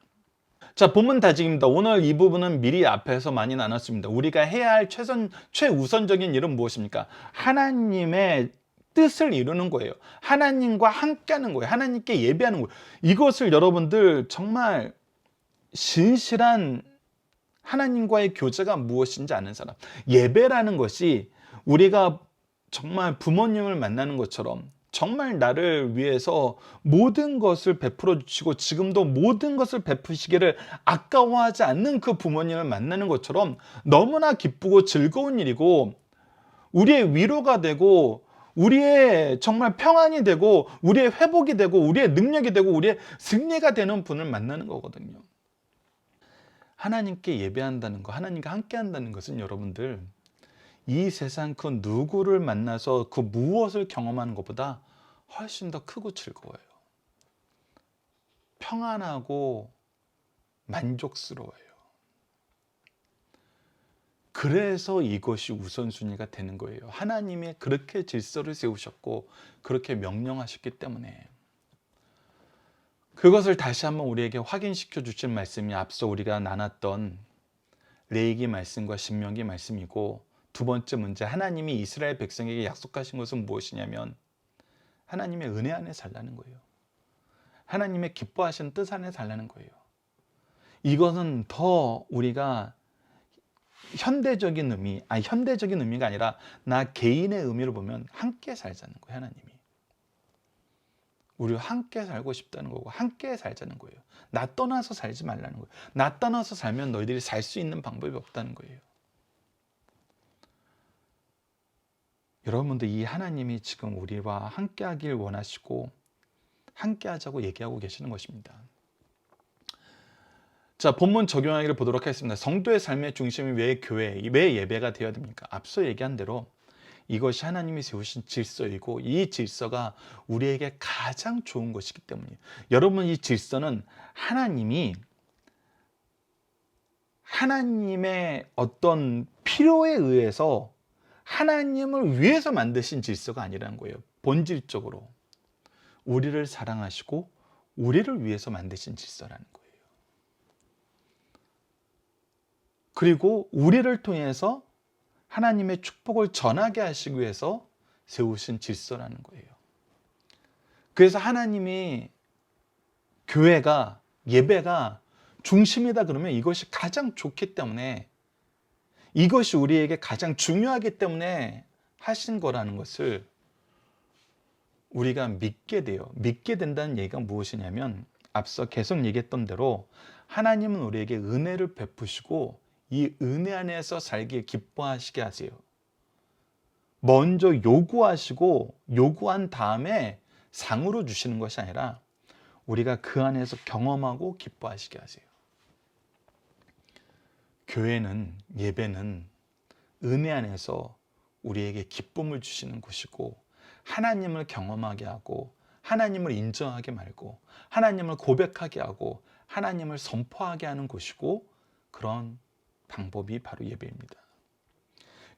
자, 본문 다짐입니다. 오늘 이 부분은 미리 앞에서 많이 나눴습니다. 우리가 해야 할 최우선적인 일은 무엇입니까? 하나님의 뜻을 이루는 거예요. 하나님과 함께하는 거예요. 하나님께 예배하는 거예요. 이것을 여러분들 정말 신실한 하나님과의 교제가 무엇인지 아는 사람. 예배라는 것이 우리가 정말 부모님을 만나는 것처럼 정말 나를 위해서 모든 것을 베풀어 주시고 지금도 모든 것을 베푸시기를 아까워하지 않는 그 부모님을 만나는 것처럼 너무나 기쁘고 즐거운 일이고 우리의 위로가 되고 우리의 정말 평안이 되고 우리의 회복이 되고 우리의 능력이 되고 우리의 승리가 되는 분을 만나는 거거든요. 하나님께 예배한다는 거, 하나님과 함께 한다는 것은 여러분들 이 세상 그 누구를 만나서 그 무엇을 경험하는 것보다 훨씬 더 크고 즐거워요. 평안하고 만족스러워요. 그래서 이것이 우선순위가 되는 거예요. 하나님이 그렇게 질서를 세우셨고 그렇게 명령하셨기 때문에. 그것을 다시 한번 우리에게 확인시켜 주실 말씀이 앞서 우리가 나눴던 레위기 말씀과 신명기 말씀이고, 두 번째 문제, 하나님이 이스라엘 백성에게 약속하신 것은 무엇이냐면 하나님의 은혜 안에 살라는 거예요. 하나님의 기뻐하신 뜻 안에 살라는 거예요. 이것은 더 우리가 현대적인 의미가 아니라 나 개인의 의미로 보면 함께 살자는 거예요. 하나님이 우리와 함께 살고 싶다는 거고 함께 살자는 거예요. 나 떠나서 살지 말라는 거예요. 나 떠나서 살면 너희들이 살 수 있는 방법이 없다는 거예요. 여러분들, 이 하나님이 지금 우리와 함께 하길 원하시고 함께 하자고 얘기하고 계시는 것입니다. 자, 본문 적용하기를 보도록 하겠습니다. 성도의 삶의 중심이 왜 교회, 왜 예배가 되어야 됩니까? 앞서 얘기한 대로 이것이 하나님이 세우신 질서이고 이 질서가 우리에게 가장 좋은 것이기 때문이에요. 여러분, 이 질서는 하나님의 어떤 필요에 의해서 하나님을 위해서 만드신 질서가 아니라는 거예요. 본질적으로 우리를 사랑하시고 우리를 위해서 만드신 질서라는 거예요. 그리고 우리를 통해서 하나님의 축복을 전하게 하시기 위해서 세우신 질서라는 거예요. 그래서 하나님이 교회가, 예배가 중심이다 그러면 이것이 가장 좋기 때문에 이것이 우리에게 가장 중요하기 때문에 하신 거라는 것을 우리가 믿게 돼요. 믿게 된다는 얘기가 무엇이냐면 앞서 계속 얘기했던 대로 하나님은 우리에게 은혜를 베푸시고 이 은혜 안에서 살기에 기뻐하시게 하세요. 먼저 요구하시고 요구한 다음에 상으로 주시는 것이 아니라 우리가 그 안에서 경험하고 기뻐하시게 하세요. 교회는, 예배는 은혜 안에서 우리에게 기쁨을 주시는 곳이고 하나님을 경험하게 하고 하나님을 인정하게 말고 하나님을 고백하게 하고 하나님을 선포하게 하는 곳이고 그런 방법이 바로 예배입니다.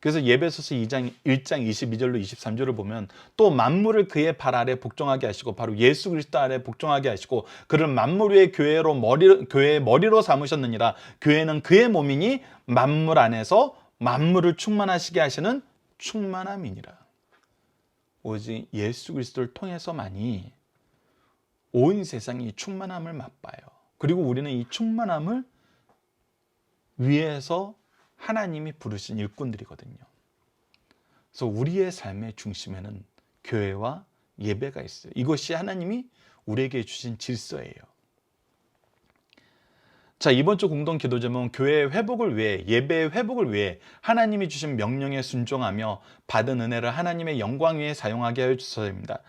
그래서 예배소서 2장 1장 22절로 23절을 보면 또 만물을 그의 발 아래 복종하게 하시고 바로 예수 그리스도 아래 복종하게 하시고 그를 만물 위의 교회의 머리로 삼으셨느니라. 교회는 그의 몸이니 만물 안에서 만물을 충만하시게 하시는 충만함이니라. 오직 예수 그리스도를 통해서만이 온 세상이 충만함을 맛봐요. 그리고 우리는 이 충만함을 위해서 하나님이 부르신 일꾼들이거든요. 그래서 우리의 삶의 중심에는 교회와 예배가 있어요. 이것이 하나님이 우리에게 주신 질서예요. 자, 이번 주 공동 기도 제목은 교회의 회복을 위해, 예배의 회복을 위해 하나님이 주신 명령에 순종하며 받은 은혜를 하나님의 영광 위에 사용하게 하여 주소서입니다.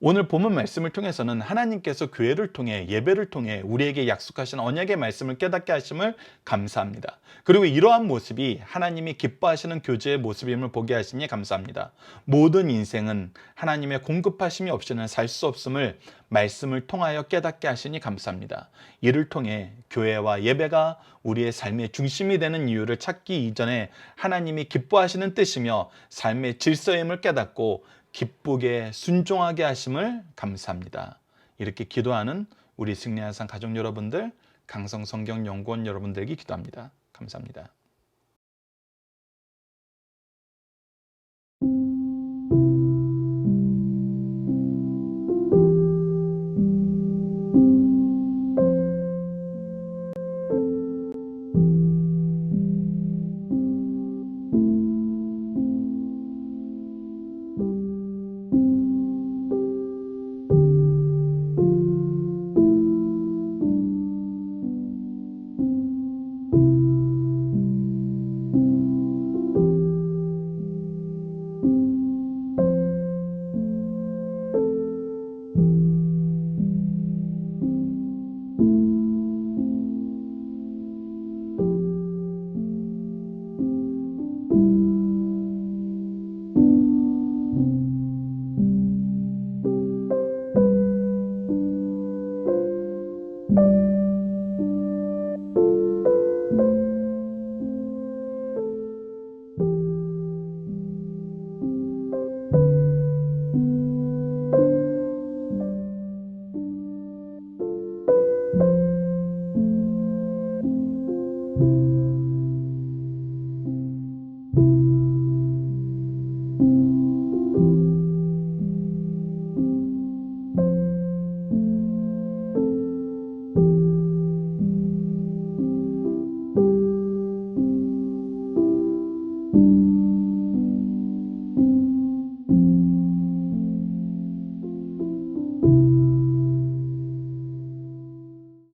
오늘 본문 말씀을 통해서는 하나님께서 교회를 통해 예배를 통해 우리에게 약속하신 언약의 말씀을 깨닫게 하심을 감사합니다. 그리고 이러한 모습이 하나님이 기뻐하시는 교제의 모습임을 보게 하시니 감사합니다. 모든 인생은 하나님의 공급하심이 없이는 살 수 없음을 말씀을 통하여 깨닫게 하시니 감사합니다. 이를 통해 교회와 예배가 우리의 삶의 중심이 되는 이유를 찾기 이전에 하나님이 기뻐하시는 뜻이며 삶의 질서임을 깨닫고 기쁘게 순종하게 하심을 감사합니다. 이렇게 기도하는 우리 승리한산 가족 여러분들, 강성성경연구원 여러분들에게 기도합니다. 감사합니다.